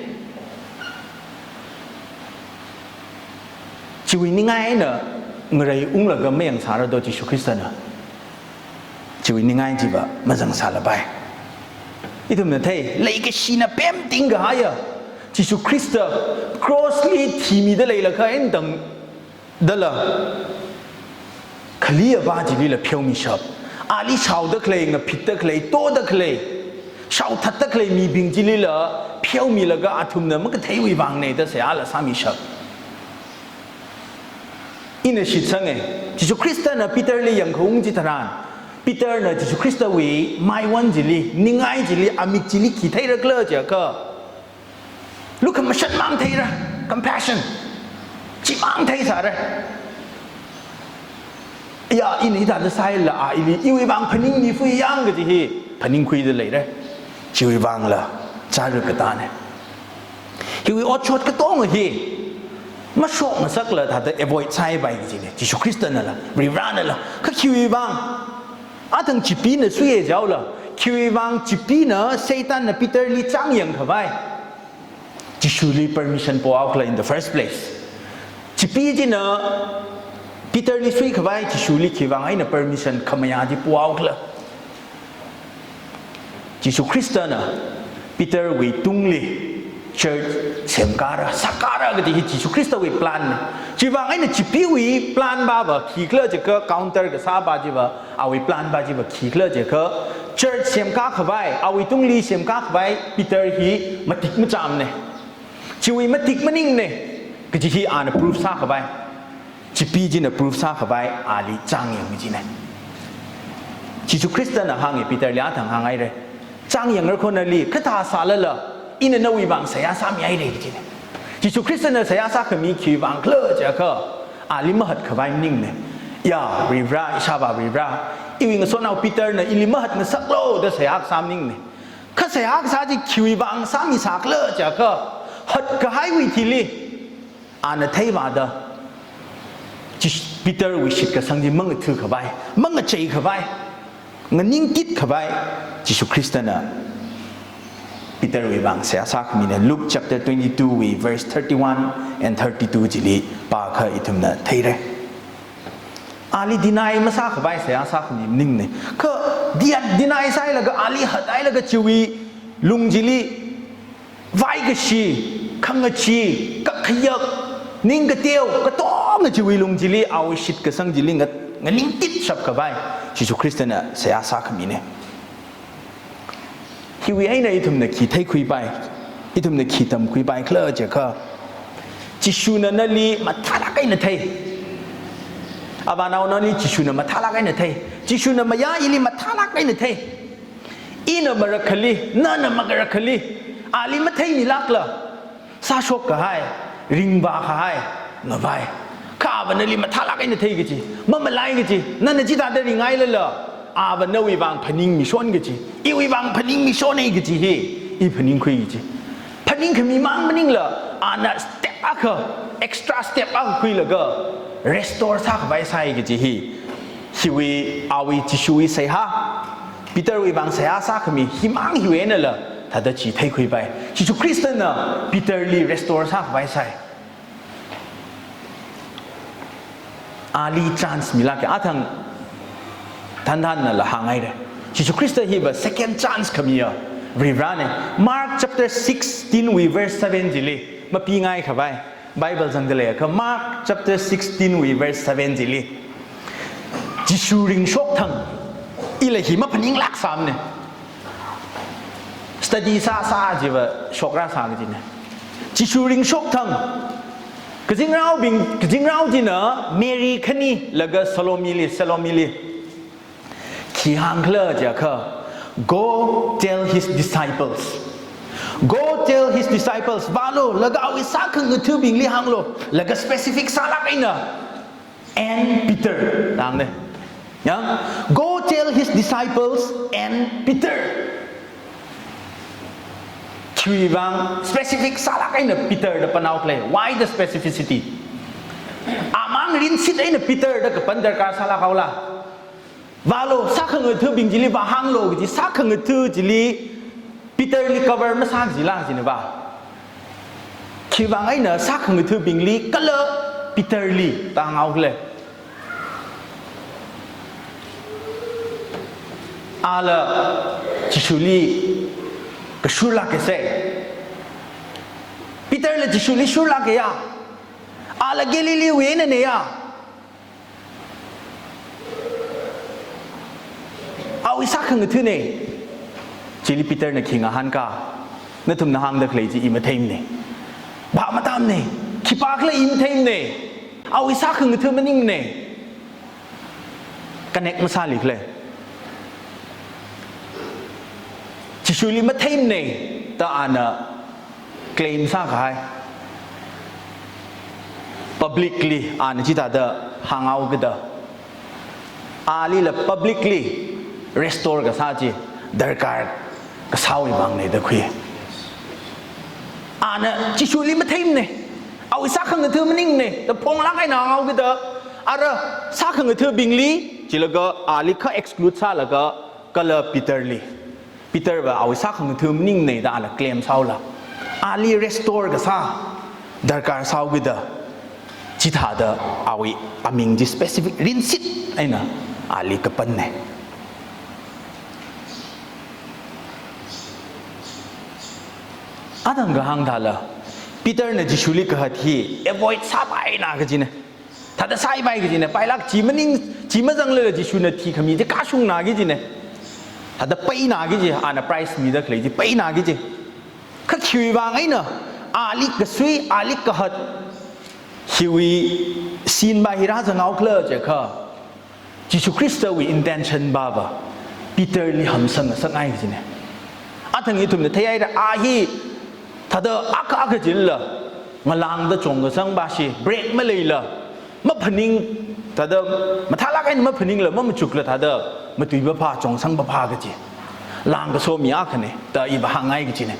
ชีวิตนี่ไงเนี่ยเงยอุ้งแล้วก็ไม่ยังสารโดยจิสุคริสต์นะชีวิตนี่ไงจีบะมาจังสารไปอีทุ่มเนี่ยเท่เลยก็ชีน่ะเป็นติงก็หายอ่ะจิสุคริสต์ grossly ทีมีได้เลยละค่ะเอ็นดังได้ละขลีบ้าจีบีละเพียวมีชอบอาลีชาวตะเคลงนะพิดตะเคลโตตะเคลชาวทัดตะเคลมีบิงจีลีละเพียวมีละก็อาทุ่มเนี่ยมันก็เทวิบางเนี่ยแต่เสียละสามีชอบอินชิดสังเกตจิสุคริสต์นะปีเตอร์เลยยังคงจิตรานปีเตอร์นะจิสุคริสต์วีไม่วันจิลีนิ่งไงจิลีอามิจิลีขี้ไทยรักเลิศจ้ะก็ลูกขมันฉันมังไทยระ compassion จิมังไทยสาระอย่าอินนี่ถ้าจะใส่ละอินอีวิบังพนิงมีฟุยยังก็จะฮีพนิงคุยได้เลยนะชีวิบังละจ้าเรื่องกระตาเนี่ยอีวิอดชดก็ต้องฮีมาชกมาสักเลยถ้าจะ avoid ใช้ไปจริงๆเนี่ยจิสุคริสต์นั่นแหละรีรันนั่นแหละก็ชีวิบังอาถึงจีปีเนี่ยสุยเจ้าละชีวิบังจีปีเนี่ยเซตันเนี่ยปีเตอร์ลีจังยังเข้าไปจิชูลี permission พอเอาเลย in the first place จีปีจีเนี่ยปีเตอร์ลีสุยเข้าไปจิชูลีคิดว่าไงเนี่ย permission ขมายาจีพอเอาเลยจิสุคริสต์เนี่ยปีเตอร์วิตุงลี church semkara sakara gati hi Jisu Krista wi plan jiwa ngai na jipi wi plan ba ba khikla je ka counter ga sa ba jiwa awi plan ba jiwa khikla je ka church semka khawai awi tungli semka khawai Peter hi matik macham ne chiwi matik maning ne ka ji hi an proof sa khawai jipi ji na proof sa khawai ali chang yang ji ne Jisu Krista na hangi Peter lia thang hangai re chang yang er khona li khatha sa la la in na wi bang saya sa mi ai le ji ne Jisu Krista na saya sa khami khi bang khle ja kha ali ma hat khawai ning ne ya rivra isha ba rivra iwing so now Peter na ili ma hat na saklo da saya sam ning ne kha saya sa ji khi bang sa mi sa khle ja kha hat ka hai wi thi li an thai ba da Peter wi shit ka sang ji mang thu khawai mang chei khawai nganing tit khawai Jisu Krista na Peter wi bang sia sak mi na Luke chapter 22 we verse 31 and 32 jili pa kha itum na theire ali dinai ma sa khawai sia sak mi ning ne kha dia dinai sai la ga ali hadai la ga chiwi lung jili vai ga shi khang ga chi ka khayak ning ga teo ka to nga chiwi lung jili aw shit ka sang jili nganing tit sap khawai Jisu Krista na sia sak mi ne Hiwi ai na itum na ki thai khui bai itum na ki tam khui bai khla je kha Jisu na li mathala kai na thai aba na na ni Jisu na mathala kai na thai Jisu na maya ili mathala kai na thai ina marakhali na magarakhali ali mathai ni lakla sa shok ka hai ring ba kha hai na bai kha ba na li mathala kai na thai gi ji mamalai gi ji na ji da da ringai la aba na wi bang phaning mi shon ge ji I wi bang phaning mi shon ge ji he I phaning khoi ji phaning khami mang maning la ana step akha extra step ak khoi la ga restore sa bai sai ge ji he hi wi awi ji shu wi sai ha Peter wi bang sai sa khami hi mang hi we na la ta da chi thai khoi bai Jisu Krista na Peter li restore sa bai sai ali chance mila ke athang Than na la hangai re Jisu Krista hi ba second chance khamia rivrane Mark chapter 16 we verse 7 jili ma pi ngai khabai Bible jang dele kha Mark chapter 16 we verse 7 jili Jisu ring shok thang ila hi ma phaning lak sam ne study sa jiwa shok ra sa ji ne Jisu ring shok thang kajing rao jina Mary khani laga Salomili Ki hang khle ja kha go tell his disciples balo laga awi sa khang thu bing li hang lo laga specific sala kaina and Peter dang ne ya go tell his disciples and Peter chui bang specific sala kaina Peter da panau kle why the specificity amang rin sit aina Peter da ka pandar ka sala kaula Valo sakhang thu bing jili ba hang lo ji sakhang thu jili Peter li cover ma sang ji lang ji ne ba khi ba ngai na sakhang thu bing li kala Peter li ta ngau le ala jisuli ka shula ke se Peter le jisuli shula ke ya ala gelili we ne ya awi sakhang thu ne chili Peter na kinga han ka na thum na hang da khlei ji ima theim ne ba ma tam ne khipa khle im theim ne awi sakhang thu maning ne connect ma sa li khle chishuli ma theim ne ta ana claim sa khai publicly an ji da hang out ga da ali la publicly restore ka saji darkar ka sawi bang ne da khui ana chishuli ma theim ne awi sakhang thu maning ne da phong la kai na ngau ga da ara sakhang thu bingli chilaga ali kha exclude sa laga kala Peter ba awi sakhang thu maning ne da ala claim saula ali restore ka sa darkar saw ga da chitha da awi aming ji specific rin sit aina ali ka pan ne 阿当个行他了，Peter 呢就处理个话题，avoid 撒白那个劲呢，他的撒白个劲呢，白拉几么张了就处呢题可米就加凶那个劲呢，他的背那个劲，啊那 price 米的可以就背那个劲，可去往哎呢，阿里个水阿里个哈，因为新巴希拉就熬了这个，就是基督为 intention 爸爸，Peter 里很生生爱个劲呢。阿腾伊图的太爱的阿希，他的阿克劲了，我浪的中个生巴西 break 没来了，没反应，他的没他拉开没反应了，没จุก了他的没对不怕中生不怕个劲，浪个说米阿克呢，的一把行爱个劲呢，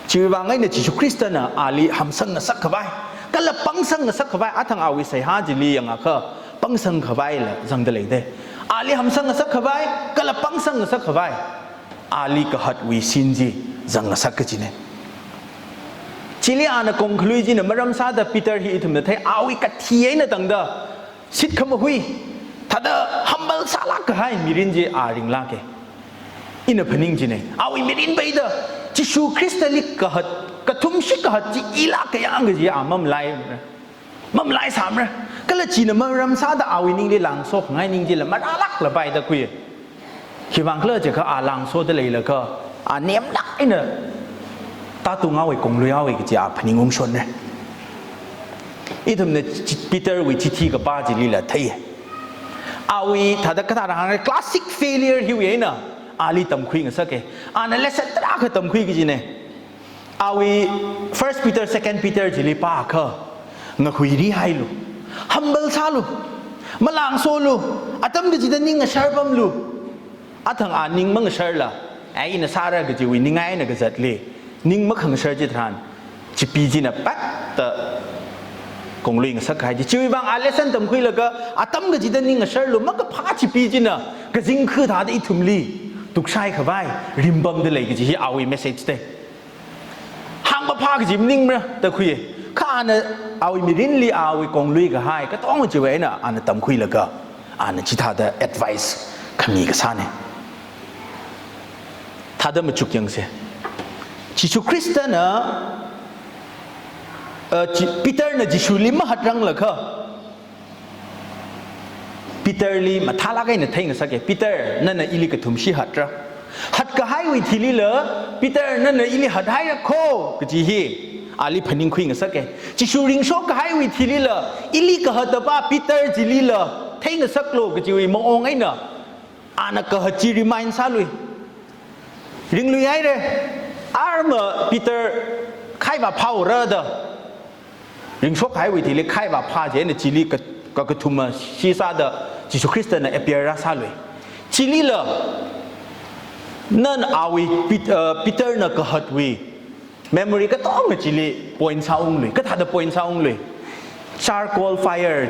就话爱呢，就是基督呢，阿里很生的撒可拜，跟了帮生的撒可拜，阿腾阿维谁哈子里样啊克帮生可拜了，让得来的，阿里很生的撒可拜，跟了帮生的撒可拜。阿里个hat为心机，让个啥个劲呢？这里安那conclusion呢，没让啥的 Peter he 他们睇阿维个体呢等的，sit 可么会，他的 humble 啥啦个还米人家阿人啦个，因那朋友子呢，阿维米人背的，只属 Christalik 个 hat， 个 tumshik 个 hat， 只伊拉个样个只阿没来啥么？个了只呢没让啥的阿维宁的朗说，还宁的了，没阿拉了拜的贵。希望了这个阿郎说的来了个阿念来呢，大东阿为公路阿为个家朋友说呢，伊他们的 Peter 为集体个巴子里了睇，阿为他的个他的行 classic failure 有嘢呢，阿里抌亏个啥个，阿那 lesson 大个抌亏个呢，阿为 First Peter、Second Peter 这里巴个，我会厉害咯 ，humble 啥咯，没lang说咯，阿抌个只的宁个 sharpam 咯。阿腾阿宁蒙事了，哎，那啥了个就为宁爱那个日嘞，宁没吭事就谈，就毕竟那白的公路个啥开的，就一帮阿拉山等亏了个，阿当个记得宁个事了，没个怕去毕竟呢，个人去他的一ทุ่里，读晒可拜，林邦的来个就是阿维 message 的，行不怕个就宁么得亏，看那阿维米人里阿维公路个嗨，个当个就为呢，阿那等亏了个，阿那其他的 advice 看你个啥呢？他的么จุกยัง些，基督คริสต์呢，Peter 呢基督里么hat rang了个 ，Peter 里嘛他拉个呢听个啥个 ，Peter 那伊里个同时 hat 着 ，hat 个还为提里了 ，Peter 那伊里 hat 还个 ko 个只嘿，阿里朋友亏个啥个，基督领袖个还为提里了，伊里个 hat 吧 Peter 只里了，听个啥个个只为么昂哎呢，阿那个 hat 只 remind 啥嘞？ring lui ai đây arm Peter khai và phao ra đó ring số khai vị thì lấy khai và pha chế này chỉ lý cái thùng xí xa đó chỉ số Christian này appear ra sao rồi chỉ lý là nên awi Peter nó có hạt vị memory cái đó mà chỉ lý point sao ông rồi cái thằng đó point sao ông rồi charcoal fire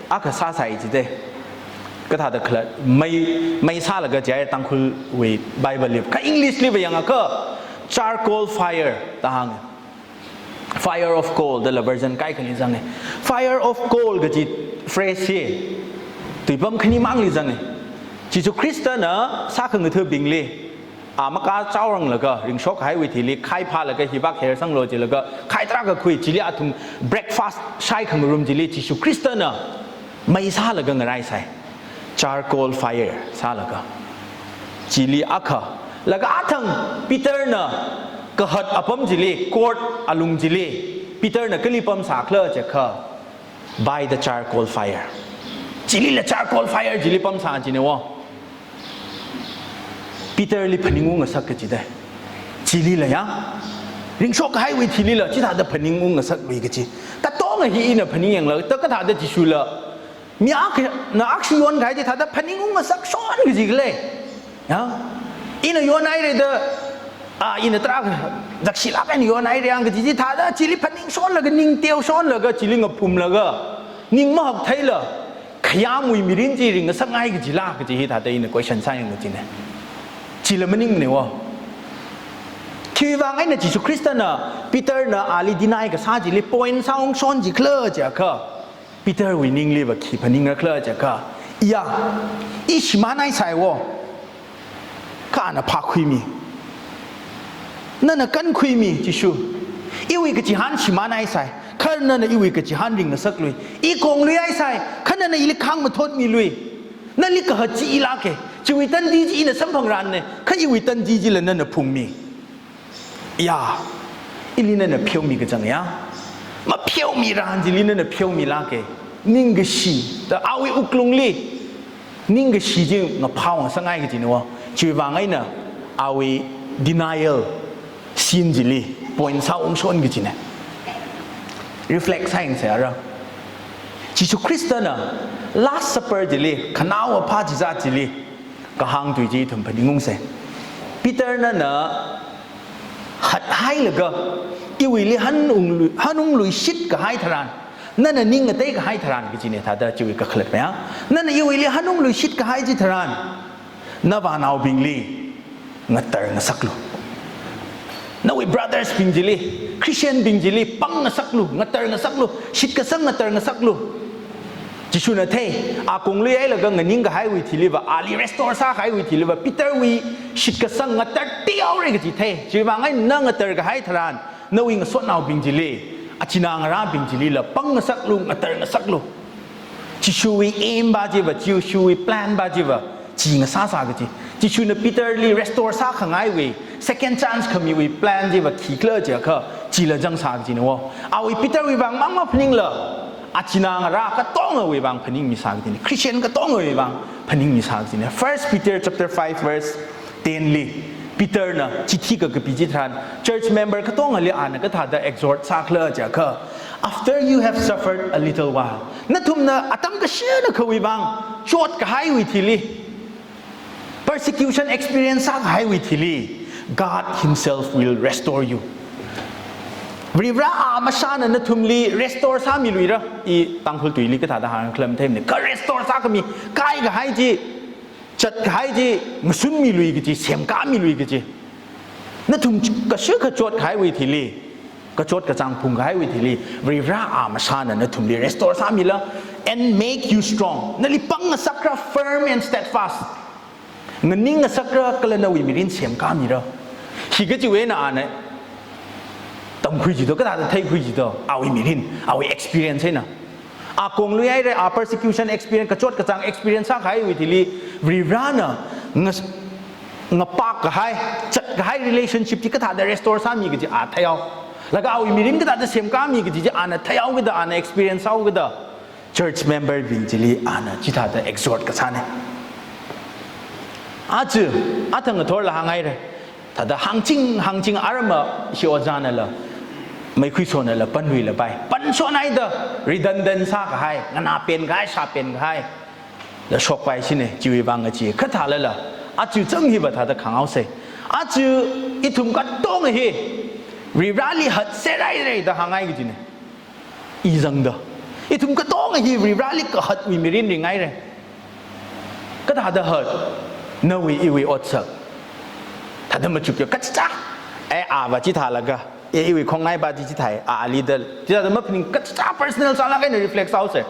cái sao sai gì đâyก็ถ้าเด็กเลยไม่ซาแล้วก็จะตั้งคุยวิไบเบิลลิฟก็อังกฤษลิฟอย่างก็ charcoal fire ต่าง fire of coal เดลเวอร์ชันใกล้กันนี่จังไง fire of coal ก็จี phrase ที่ตุยปั๊มคันนี้มั่งนี่จังไงจีสุคริสต์นะซาขึ้นกับเธอบิงเลยมากาเจ้ารังแล้วก็ริงช็อกให้วิธีลิใครพาแล้วก็ฮิบักเฮร์สังโลจิแล้วก็ใครตรักก็คุยจิลิอาทุม breakfast ใช้ขึ้นรุมจิลิจีสุคริสต์นะไม่ซาแล้วก็อะไรใส่charcoal fire ซาแล้วก็จิลีอักแล้วก็อาทังปีเตอร์น่ะก็หัดอภัมจิลีกอดอลุงจิลีปีเตอร์น่ะก็รีบปั๊มสาเคลจะค่ะ by the charcoal fire จิลีละ charcoal fire จิลีปั๊มสาจิเนี่ยวะปีเตอร์รีบพนิงุงกับสักก็จิได้จิลีละยังริงโชคให้วิธีลีละจิตาเดพนิงุงกับสักวิกจิแต่ต้องให้อินพนิงอย่างเลยแต่ก็ถ้าเดจิชุละมีอักนะอักษิยนใครที่ถ้าได้พนิงุงมาสักช้อนก็จริงเลยนะอินโยนไอเรเดอินตรักจักศิลาเป็นโยนไอเรื่องก็จริงถ้าได้จิลิพนิงช้อนแล้วก็นิงเตียวช้อนแล้วก็จิลิงกับปุ่มแล้วก็นิงมาหักไทยละขยามุยมีรินจีริงก็สักไงก็จิลาก็จริงถ้าได้อินก็ชันใช่ยังก็จริงเนี่ยจิลมันนิงเนี่ยวะที่ว่าไงเนี่ยจิสุคริสต์น่ะปีเตอร์น่ะอาลีดีนายก็ซาจิลิพอยน์ซาองช้อนจิเคลอจ้ะก็ปีเตอร์วินิงลีบขีพนิงรักเลอจะก็อย่าอิชมาไนใส่วะข้าน่ะพาคุยมี นั่นน่ะกันคุยมีจิชูอีวิกจิฮันชิมาไนไซขันนั่นน่ะอีวิกจิฮันริงน่ะสักลุยอีกงลุยไอไซขันนั่นน่ะอีลิคังมาทดมีลุยนั่นลิกะฮัจีอีลาเกจีวิตันดีจีน่ะสัมพังรันเนี่ยขันอีวิตันดีจีละนั่นน่ะพุงมียาอีลินั่นน่ะเพียวมีกันจังยามาเพียวมีรันจีลินั่นน่ะเพียวมีลาเกนิ่งกะชีแต่เอาวิอุกลงลีนิ่งกะชีจิงะพาวสังไงกะจีนัวจีวางไงน่ะเอาวิ denial ซินจิลีpoint เศร้าองชนกะจีน่ะ reflect ใส่เสียระจิชูคริสต์น่ะ last supper จิลีขนาวพาจิจาจิลีก็หางตุยจีถุมพนิงงเสปีเตอร์นั่นน่ะหัดให้เลยก็อีวิลีฮันอุงลุยชิดก็ให้ทรานนั่นน่ะนิ่งก็เตะก็ให้ทรานกะจีเนี่ยถ้าได้จีวิก็เคล็ดไหมฮะนั่นน่ะอีวิลีฮันอุงลุยชิดก็ให้จิทรานน่าว่านาบิงลีงัดเตอร์งัดสักลูนาวิ brothers บิงจิลีคริสเตียนบิงจิลีปังงัดสักลูงัดเตอร์งัดสักลูชิดก็สังงัดเตอร์งัดสักลูจิชูน่ะเทอากงลุยไอ้ละก็เงินนิ่งก็ให้วิธีลีว่าอาลี restore ซาให้วิธีลีว่าปีเตอร์วิชิดก็สังงัดเตอร์เตี้ยวเลยก็จีเทจีว่าไงนั่งงัดเตอร์ก็ให้ทรานนาวิงก็สวดนาวบิงจิลีอาชินางราบิงจิลีละปังงัดสักลูงัดเตอร์งัดสักลูจิชูวิเอ็มบาจีว่าจิชูวิ plan บาจีว่าจีงซาซากจีจิชูน่ะปีเตอร์ลี restore ซาขังไงวิ second chance ขมีวิ plan จีว่าขี้เคลื่อนเจ้าค่ะจีละจังซากจีนัวเอาวิปีเตอร์วิบางมังมาพนิงละอาชินางราก็ต้องเอาวิบางพนิงมีซากจีนี่คริสเตียนก็ต้องเอาวิบางพนิงมีซากจีนี่ First Peter chapter 5 verse 10 ลีปีเตอร์น่ะจิตที่ก็ปีจิตรัน church member ก็ต้องอะไรอ่านก็ถ้าได้ exhort ซากเลยเจ้าค่ะ after you have suffered a little while นั่นทุ่มน่ะอาตั้งก็เชื่อนะคือวิบางชดก็ให้วิธีลี persecution experience ซากให้วิธีลี God Himself will restore you วิราอามาชานะทุ่มลี restore ซามีลุยระอีตั้งคุลตุยลีก็ถ้าทหารเคลมเทมเนี่ยก็ restore ซาก็มีกายก็ให้จีจัดก็ให้จีงสุนมีลุยก็จีเสียมก้ามีลุยก็จีนั่นทุ่มก็เชื่อก็จดให้วิธีลีก็จดก็จังพุงก็ให้วิธีลีวิราอามาชานะทุ่มลี restore ซามีละ and make you strong นั่นลีปังสักระ firm and steadfastเงินนิ่งสักระก็เลยนาวิมิรินเสียมก้ามีละฮีก็จะเว้นอ่ะเนี่ยต้องคุยจีตัวก็ได้แต่ไทยคุยจีตัวเอาวิมิรินเอา experience ใช่นะอากงลุยไอ้เรื่อง persecution experience ก็จดก็จัง experience สักให้วิธีลีวิรานะงปากก็ให้จัดก็ให้ relationship ที่ก็ถ้าได้ restore ซามีก็จะอาจเที่ยวแล้วก็เอาวิมิรินก็ถ้าได้เสียมก้ามีก็จะอ่านเที่ยวก็ได้อ่าน experience เอาก็ได้ church member บินจิลีอ่านที่ถ้าได้ exhort ก็ซาเนี่ยอาจจะอาทั้งตัวละหางไงเลยถ้าได้หางจริงอารมณ์ชิวจานละไม่คุยส่วนละปันวิละไปปันส่วนไหนเด้อ redundant ซาก็ให้งานเป็นก็ให้ชาเป็นก็ให้แล้วชกไปสิเนี่ยจีวิบังก็จีขึ้นถ้าเลยล่ะอาจจะจังหิบถ้าได้ขังเอาเสียอาจจะอีทุ่มก็ต้องเฮรีบาลีหัดเสียไรเลยแต่หางไงก็จีเนี่ยอีจังเด้ออีทุ่มก็ต้องเฮรีบาลีก็หัดวิมิรินยังไงเลยก็ถ้าได้หัดนาวิอีวิอดสักถ้าได้มาจุกเกี่ยวกัจจ้าอาว่าจิตาละก็อีวิของไงบาจิตไทยลีเดอร์ที่จะมาพิงกัจจ้า personal สาระกันใน reflect เอาเสีย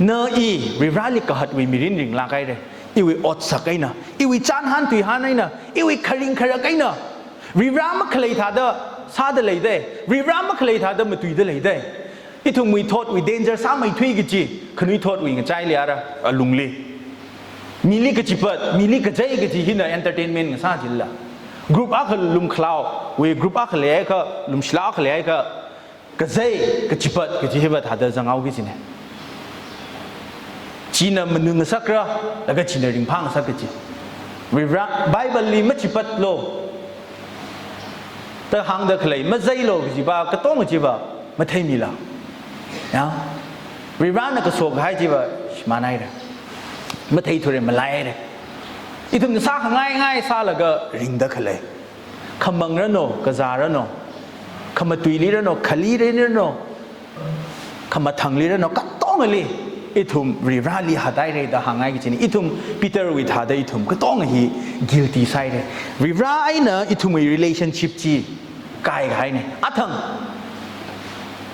เนอีวิราลิกหัดวิมิรินริงลาไกเลยอีวิอดสักไงนะอีวิจานหันตุยหันไงนะอีวิคาริงคาระไงนะวิรามะเคลยท่าเดซาเดเลยเดวิรามะเคลยท่าเดมาตุยเดเลยเดอีทุ่มวิโทษวิ danger สามไม่ทุยกิจีขนุยโทษวิงใจเลยอะไรลุงลีมีลิกจิปัดมีลิกใจกจิหินะ entertainment กันซาจิลละกรุ๊ปอักลุมคลาวเวกรุ๊ปอักเลยก็ลุมชลาอักเลยก็กใจกจิปัดกจิหิบัดหาเดจังเอากิจิเนี่ยจีน่ะมันนึงสักระแล้วก็จีน่ะริงพังสักกจิวิราไบเบิลลีมัจิปัดโลแต่หางเด็กเลยมัใจโลกจิบะก็ต้องจิบะมัทมีละนะวิราน่ะก็ส่งให้จิบะมาไหนเลยไม่thấy thôi mà lại đấy, ít thằng xa hàng ngay xa là cái rình đất khởi, không bằng nữa nô, cái già nữa nô, không mà tùy lý nữa nô, khali nữa nô, không mà thằng lý nữa nô, cắt tông rồi, ít thằng rivali hạt đại đấy, đó hàng ngay cái gì, ít thằng Peter with hạt đại, ít thằng cái tông này guilty side đấy, rivali nữa, ít thằng relationship chi, cái này, thằng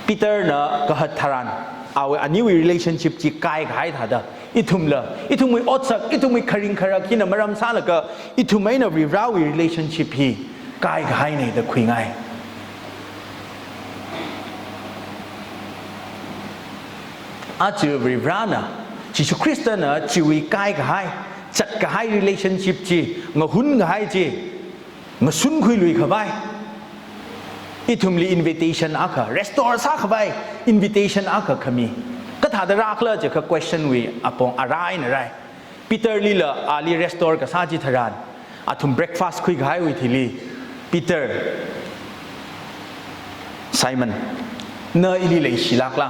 Peter nữa cái hạt tharan, anh new relationship chi cái hạt đó. ít thùng là ít thùng mới ớt sắc ít thùng mới kharing khara khi nào mà làm sao là cái ít thùng mấy nào vì rau relationship hi กายกับให้ในตะคุยไงอาจจะริบรานะจิชุคริสต์นะจิวิกายกับให้จัดกับให้ relationship จีงะหุ่นกับให้จีงะสุนคุยลุยกับไปอีทุมลี invitation อาค่ะ restore ซะกับไป invitation อาค่ะขมีก็ถ้าได้รักเลยจะคือ question วิอปองอะไรนะไรปีเตอร์ลีละอาลี restore กับซาจิทารานอาทุม breakfast คุยกับให้วิทีลีปีเตอร์ไซมอนเนยลีเลยชิลักละ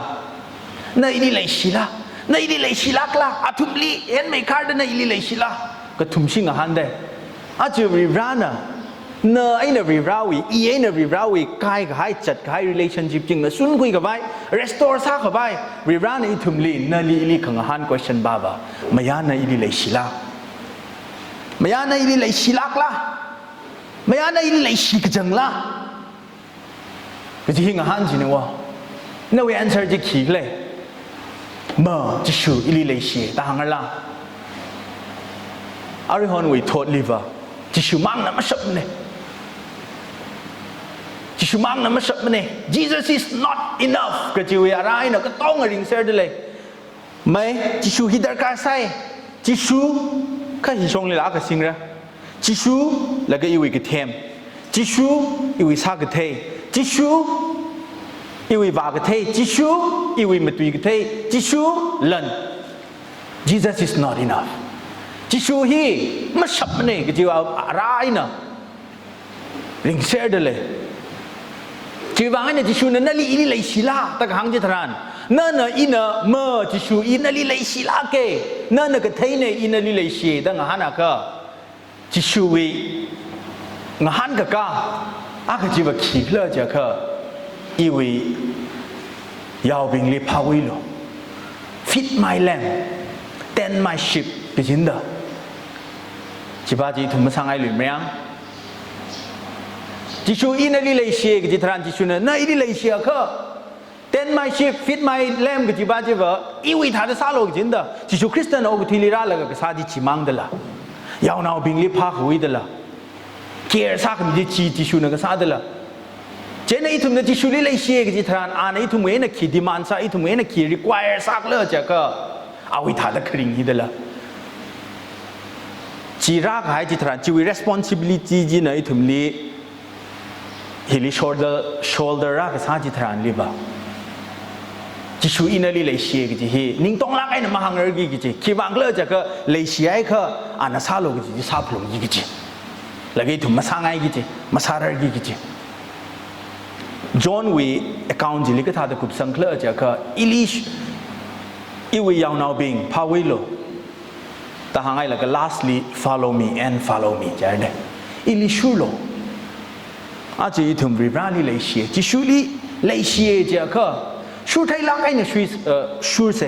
เนยลีเลยชิลักเนยลีเลยชิลักละอาทุมลีเห็นไหมคาร์ดเนยลีเลยชิลักก็ทุมชิงอาหารได้อาจูริบรานะเนยนริบราวีอีนริบราวีกายกับให้จัดกับให้ relationship จริงนะสุนคุยกับไป restore ซะกับไปริบรานะอีทุมลีเนยลีขังอาหาร question บ้าบ้ามายาเนยลีเลยชิลักมายาเนยลีเลยชิลักละมายาเนยลีเลยชิกจังละก็จะหิงอาหารจริงวะนั่นเว answer จะขี้เลยมาจะชูอิลีเลยชีต่างกันละอาริฮอนวิทอดลิวะจะชูมังนะมาชับมันเนี่ยจะชูมังนะมาชับมันเนี่ย Jesus is not enough ก็จะวิอะไรนะก็ต้องริงเซอร์เลยไม่จะชูฮิดาร์กาไซจะชูข้าหิชงเลยละก็สิ่งละจะชูแล้วก็อีวิกเทมจะชูอีวิสากเทจะชูอีวิบากเทจิชูอีวิมตุยกเทจิชูลัน Jesus is not enough จิชูฮีไม่ชับมันเองก็จะว่าอะไรนะลิงเซอร์เลยจีว่าไงเนี่ยจิชูนั่นนั่นลีเลยศิลาตะกังจิตรานนั่นน่ะอินะเมื่อจิชูอินั่นลีเลยศิลาเกนั่นน่ะก็เทเนี่ยอินั่นลีเลยศิดังหันก็จิชูวิงหันก็ก้าอาก็จีว่าขี้เล่จะก็อีวียาวบิงลีพาวิโล feed my lamb tend my sheep ไปจินดาจีบ้าจีทุ่มสังไอหรือไม่ยังจิชูอินลีเลยเชียกจิตรันจิชูเนี่ยน่าอินลีเลยเชียก็ tend my sheep feed my lamb ก็จีบ้าจีว่าอีวีท่าจะสาโลกจินดาจิชูคริสเตียนโอกุทิลิราแล้วก็สาดิจิมังเดล่ายาวนาวบิงลีพาหุยเดล่าเกียร์สักมีจิชูเนี่ยก็สาเดล่าเจนอีทุมเนี่ยจิชูลีเลยเชียกจิตรันอ่านอีทุมเองเนี่ยขีดิมันซาอีทุมเองเนี่ยขี require สักเลยจะก็เอาวิธาตะคริงฮิเดล่าจีรักหายจิตรันจีวิ responsibility จีเนี่ยอีทุมลีฮิลิ shoulder รักสาจิตรันลีบ่าจิชูอินลีเลยเชียกจิฮีนิ่งต้องรักไอ้เนี่ยมาหังเรื่องกี่จิขีบางเลยจะก็เลยเชียไอ้ก็อ่านซาโลกจิซาพลงกี่จิแล้วก็อีทุมมาสังไอ้กี่จิมาสาระกี่จิจอห์นวีaccount จิลิกท่าตะกุบสังเคราะห์จะก็อิลิชอีวียาวนาวบิงพาวิโลแต่หางไอ้แล้วก็ lastly follow me and follow me จะได้อิลิชูโลอาจจะอีทุมริบราลีเลยเชียจิชูลีเลยเชียจะก็ชูไทยลักไอ้เนี่ยชูเส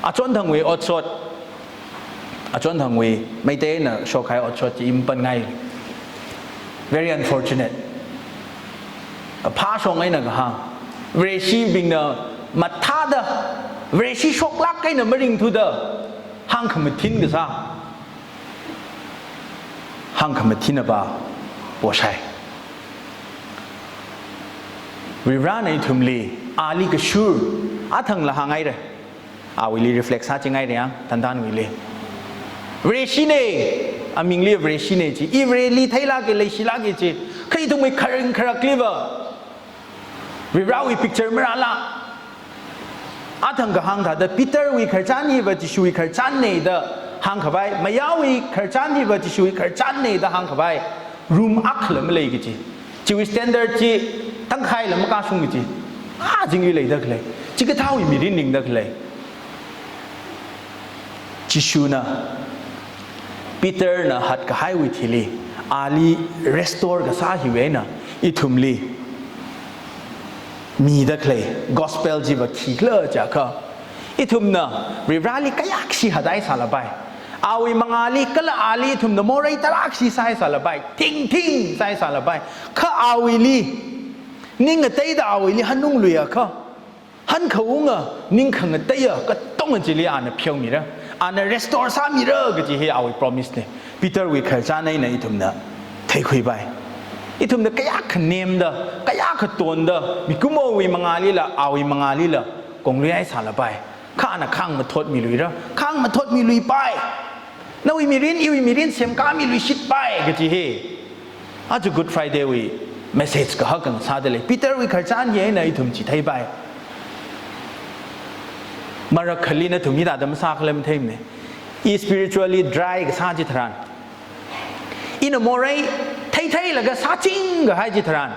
อาจารย์ทางเวอดสดอาจารย์ทางเวไม่เต้นโชว์ใครอดสดจะอิมปันไง very unfortunateพาชงไอ้เนี่ยก็ฮะเวชีบิงเนี่ยมาท่าเด้อเวชีชกลักไอ้เนี่ยมาริงทูเด้อห้างขมิทินก็ซะห้างขมิทินอะบ้าบ่ใช่วิราในทุมลีอาลีก็ชูอาทั้งละหางไงเลยอาวิลี reflex ฮะจริงไงเนี่ยทันวิลีเวชีเนี่ยอามิงลีเวชีเนี่ยจีอีเวลีไทยลาเกเลยชิลาเกจีใครต้องมีคาริงคาราคลิเวอร์วิราวิ picture ไม่ละอาทั้งก็หางท่าแต่ปีเตอร์วิขจานีว่าจิชูวิขจานเนี่ยเด้อหางเข้าไปมายาวิขจานีว่าจิชูวิขจานเนี่ยเด้อหางเข้าไป room อักเลยไม่เลยกี่จีจิวิ standard จีตั้งใครเลยไม่กล้าส่งกี่จีจริงอยู่เลยเด้อเลยจีก็เท่าอีมีรินหนึ่งเด้อเลยจิชูนะปีเตอร์นะหัดก็ให้วิธีลีอาลี restore ก็สาหิเวนะอีทุมลีมีเด็กเลย gospel จีบขี้เล่จะก็อีทุมเนาะริบราลีก็อยากสิหาได้สารไปเอาอีมังอาลีก็ละอาลีทุมเนาะโมเรตรักสิใส่สารไปทิ้งใส่สารไปข้าเอาอีลีนิ่งเตยดเอาอีลีฮันนุ่งลุยอะข้าฮันเขางะนิ่งขังเตยก็ต้องจีลีอ่านเพียวมีระอ่าน restore สามีระก็จีให้เอาอี promise เนี่ยปีเตอร์วิเคราะห์ในอีทุมเนาะเทคุยไป อีทุ่มเดกยากขเนมเดกยากขตวนเดมีกุโมวิมังอาลีละอาวิมังอาลีละกงลุยไอ้สารไปข้าน่ะข้างมาทดมีลุยละข้างมาทดมีลุยไปนาวิมีรินอีวิมีรินเสียมก้ามีลุยชิดไปก็จีเฮอาจจะ Good Friday วิเมสเซจก็ฮักกันซาเดเลยปีเตอร์วิขจานเย่นะอีทุ่มจีไทยไปมารักขลีนะทุ่มนี่ตาดมซากเลมเทมเนี่ยอี spiritually dry ก็ซาจิตรันอีนโมเรย์ไทยๆแล้วก็ซาจิงก็ให้จิตรัน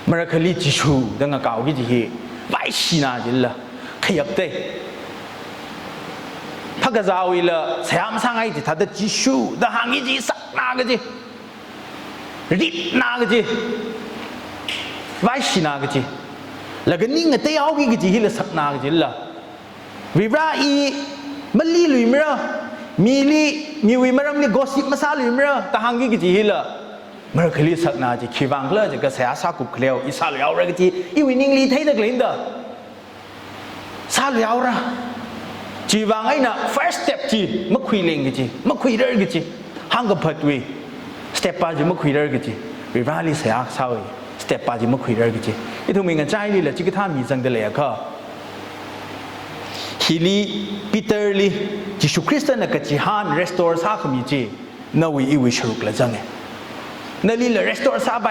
มารักขลีจิชูดังกับเก่ากี่จีเฮไว้ชีนาจิละขยับเตะ他个早为了想上来的他的技术，的行业技上哪个的，力哪个的，外系哪个的，那个你个对奥个的，了上哪个的了？为啥伊没理里面啊？米里米为么让你 gossip 嘛啥里面啊？的行业个的了，没可以上哪的，期望了这个啥啥股了，一啥了那个的，因为你里头的领的，啥了啦？จีวางไอ้น่ะ first step จีไม่คุยเล่งกันจีไม่คุยเรื่องกันจีห่างกับพัดวี step ป้าจีไม่คุยเรื่องกันจีวิบากลิเสียสาว step ป้าจีไม่คุยเรื่องกันจีไอ้ทุ่มเงินใจนี่แหละจีก็ท่ามีจังเดเลยก็ฮิลีปีเตอร์ลีจีสุคริสต์น่ะก็จีฮัน restore ซาขมีจีน่าวิอีวิชรุกละจังเนี่ยนั่นลีละ restore ซาไป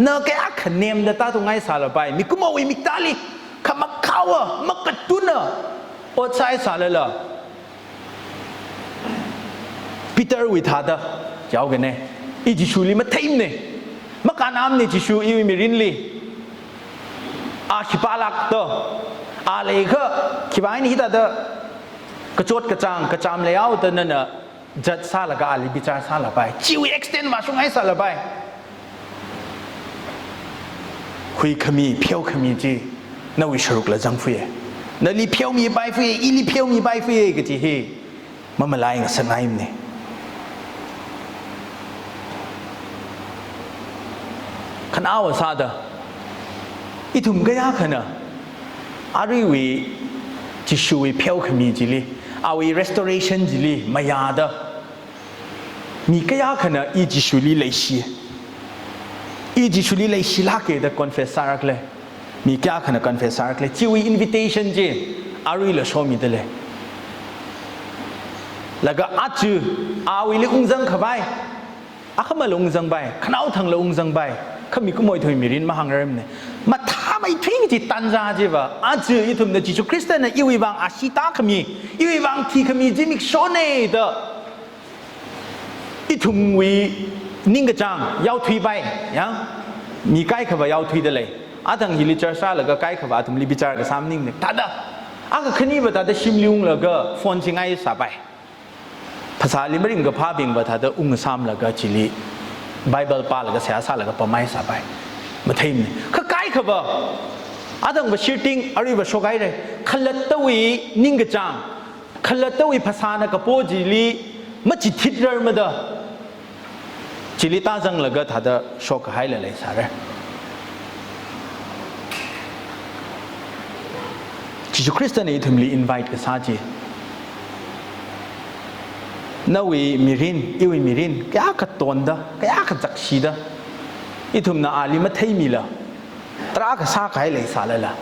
น่าแกอักขเนมเดต้าตรงไงซาละไปมีกุมวิมิกตาลีขมักข้าวมักกระตุ้นอดใช้สารละปีเตอร์วิธาดะเจ้ากันเนี่ยอีจิชูลีมาทิมเนี่ยมาการน้ำเนี่ยจิชูอีวิมิรินลีอาชิปาลักตัวอาเลก็คิดว่านี่แต่เดกระโจดกระจางกระจามเลยเอาแต่นั่นน่ะจัดซาละก็อาลีบิจารซาละไปจิว extend มาช่วงให้ซาละไปคุยขมีเพียวขมีจีน่าวิชรุกละจังฟุยนั่นลีเพียวมีใบฟุยอีลีเพียวมีใบฟุยก็จีเฮมันมาไล่กันสังไงมันเนี่ยขันเอาซาดะอีทุ่มก็ยากขนาดอาริวีจิชูวีเพียวขมีจิลีอาวี restoration จิลีมายาดะมีก็ยากขนาดอีจิชูลีเลยชีอีจิชูลีเลยชีลักเกด confess ซารักเลยมีแก่ขนาด confess สักเลยจิว invitation จีอารุยละชอบมีเดเลยแล้วก็อาจูอาวิลิองจังขบายอาขมาลงจังไปขณะเอาทางลงจังไปเขามีกุมวยถอยมีรินมาหังเริ่มเนี่ยมาท้าไม่ทิ้งจิตตันจาจีว่าอาจูอีทุ่มเดจิจูคริสเตียนอีวิวังอาชิตาขมีอีวิวังที่ขมีจิมิกโชเนเดอีทุ่มวีนิ่งกระจังยาวถุยไปยังมีใกล้ขบายาวถุยเดเลยอาทังฮิลิจาร์ซาแล้วก็ใกล้ขวาทุ่มลิบิจาร์กับสามนิ่งเนี่ยทัดอ่ะอาก็คืนนี้ว่าทัดชิมลิงแล้วก็ฟอนชิงไอ้สาไปภาษาลิมริงกับพาบิงว่าทัดอุ้งสามแล้วก็จิลีไบเบิลปาแล้วก็เสียสาแล้วก็ปะไม้สาไปมาทิมเนี่ยก็ใกล้ขวาอาทังว่าชิติงอะไรว่าโชกไอ้เลยขลัดตัววีนิ่งกระจังขลัดตัววีภาษาเนี่ยก็โปจิลีมาจิตทิดเริ่มมาเด้อจิลีตาจังแล้วก็ทัดโชกไอ้เลยสาระจิจูคริสต์เนี่ยทุ่มลี invite กับซาจีน่าวิมิรินอีวิมิรินก็อยากตอนเด้อก็อยากจักชีเด้ออีทุ่มน่าอาลีมาเที่ยมีละตรากับซาใครเลยสาเลยละ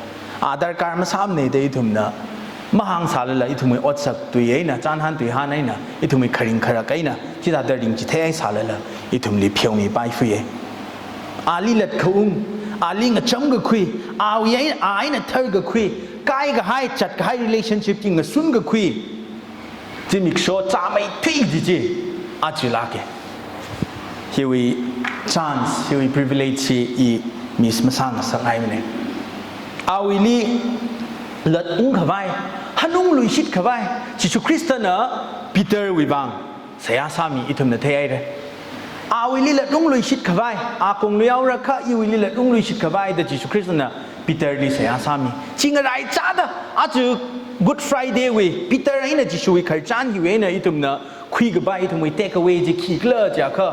อาดาร์การมาสามเนี่ยเดี๋ยวอีทุ่มน่ะมาหางสาเลยละอีทุ่มอดสักตัวเองนะจานหันตัวหาไหนนะอีทุ่มขริงขรักไอ้นะที่ตาเดินดิ่งจิตเที่ยสาเลยละอีทุ่มลีเพียวมีไปฟุยอาลีเล็ดเขาอาลีกับจังก็คุยอาวิไอ้ไอ้น่ะเธอก็คุยกายก็ให้จัดก็ให้ relationship จริงก็สุนก็คุยที่มีโชว์จ้าไม่ทิ้งจีอาจิลาเกฮิวิ chance ฮิวิ privilege อีมีสมาสังสังไงมันเนี่ยอาวิลีเลิศอุ้งขวายฮันนุ่งลุยชิดขวายจิจูคริสต์เนอะปีเตอร์วิบังเสียสามีอีทุ่มเนเทียเลยอาวิลีเลิศอุ้งลุยชิดขวายอากงเลี้ยวรักข้าอีวิลีเลิศอุ้งลุยชิดขวายแต่จิจูคริสต์เนอะปีเตอร์ลีเสียสามีจริงอะไรจ้าดะอาจู Good Friday วิปีเตอร์ไอ้เนี่ยจิชูวิขจานอยู่เนี่ยอีทุ่มเนอะคุยกับไปอีทุ่มวิเทคเอาไว้จะขี้เกลือจ้ะค่ะ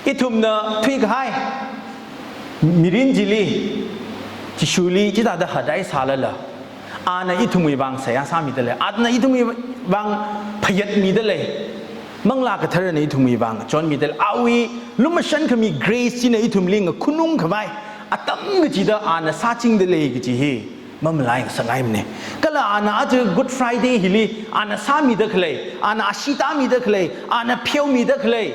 อีทุ่มเนอะทุยกับให้มิรินจิลีจิชูลีจิตาดะหัดได้สาละละอาณาอีทุ่มวิบังเสียสามีเดเลยอาณาอีทุ่มวิบังพยัดมีเดเลย มังลากระเทอร์ในทุมมีบางจอนมีแต่เอาวีลุมฉันก็มีเกรซที่ในทุมลิงกับคุณนุ่งขมายอาตั้มก็จีดอานาซาจิงเดเลยก็จีเฮมันไม่ไล่สังไงมันเนี่ยก็ละอานาอาจจะ Good Friday ฮิลีอานาซามีเด็กเลยอานาอาชิตามีเด็กเลยอานาเพียวมีเด็กเลย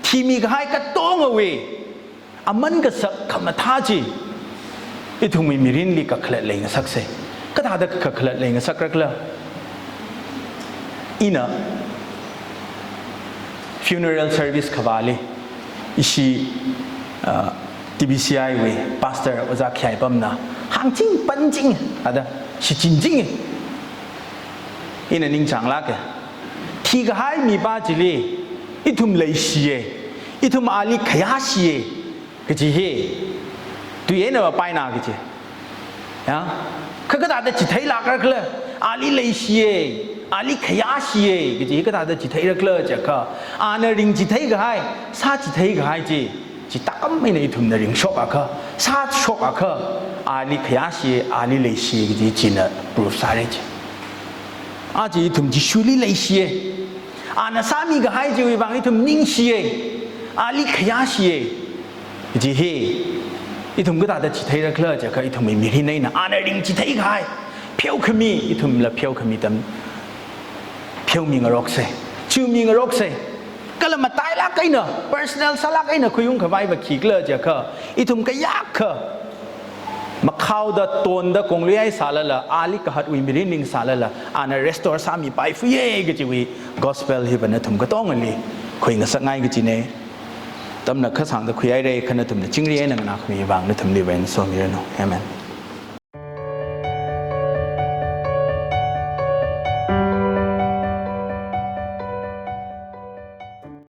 ที่มีก็ให้ก็ต้องเอาไว้อามันก็สักคำท้าจีอีทุมมีรินลีก็เคล็ดเลยสักเซ่ก็ถ้าเด็กก็เคล็ดเลยสักรักละอีน่ะ funeral service ขวาเลยอีชีTBCI เว้ pastor ว่าจะขยายปั๊มนะหางจริงปันจริงอะไร是จริงจริงอีนั่นนิ่งจังลักที่ก็ให้มีบ้าจิลีอีทุ่มเลยชีอีทุ่มอาลีขยะชีก็จีเฮตัวเองน่ะไป哪个จี啊เขาก็ได้จิตให้ลักรักเลยอาลีเลยชีอาลีขยะชีก็จีก็ได้จิตให้รักเลยจ้ะก็อานาริงจิตให้ก็ให้ซาจิตให้ก็ให้จีจิตก็ไม่ในทุ่มนาริงช็อกอะค่ะซาช็อกอะค่ะอาลีขยะชีอาลีเลยชีก็จีจีน่ะปลุกสายจีอาจีทุ่มจีชูลีเลยชีอานาสามีก็ให้จีวิบังอีทุ่มนิ่งชีอาลีขยะชีก็จีเฮอีทุ่มก็ได้จิตให้รักเลยจ้ะก็อีทุ่มไม่มีที่ไหนนะอานาริงจิตให้ก็ให้เพียวขมีอีทุ่มละเพียวขมีตั้มเพียวมีงรกเสชื่อมีงรกเสก็เลยมาตายลักไอ้เนอะ personal สลักไอ้เนอะคุยยุ่งกับไอ้แบบขี้เกลือจ้ะก็อีทุ่มก็ยากค่ะมาเข้าดตัวน์ดกงเลี้ยสาลละอาลิกหัดวิมิรินิงสาลละอานา restore สามีไปฟุยก็จะวิ gospel ที่เป็นทุ่มก็ต้องเงินเลยคุยกันสักไงก็จีเน่ตำหนักข้าสั่งตะคุยไอ้เร่ขณะทุ่มจิงเรียนนังนักมีบางในทุ่มดีเวนส่วนมีเรื่องเอเมน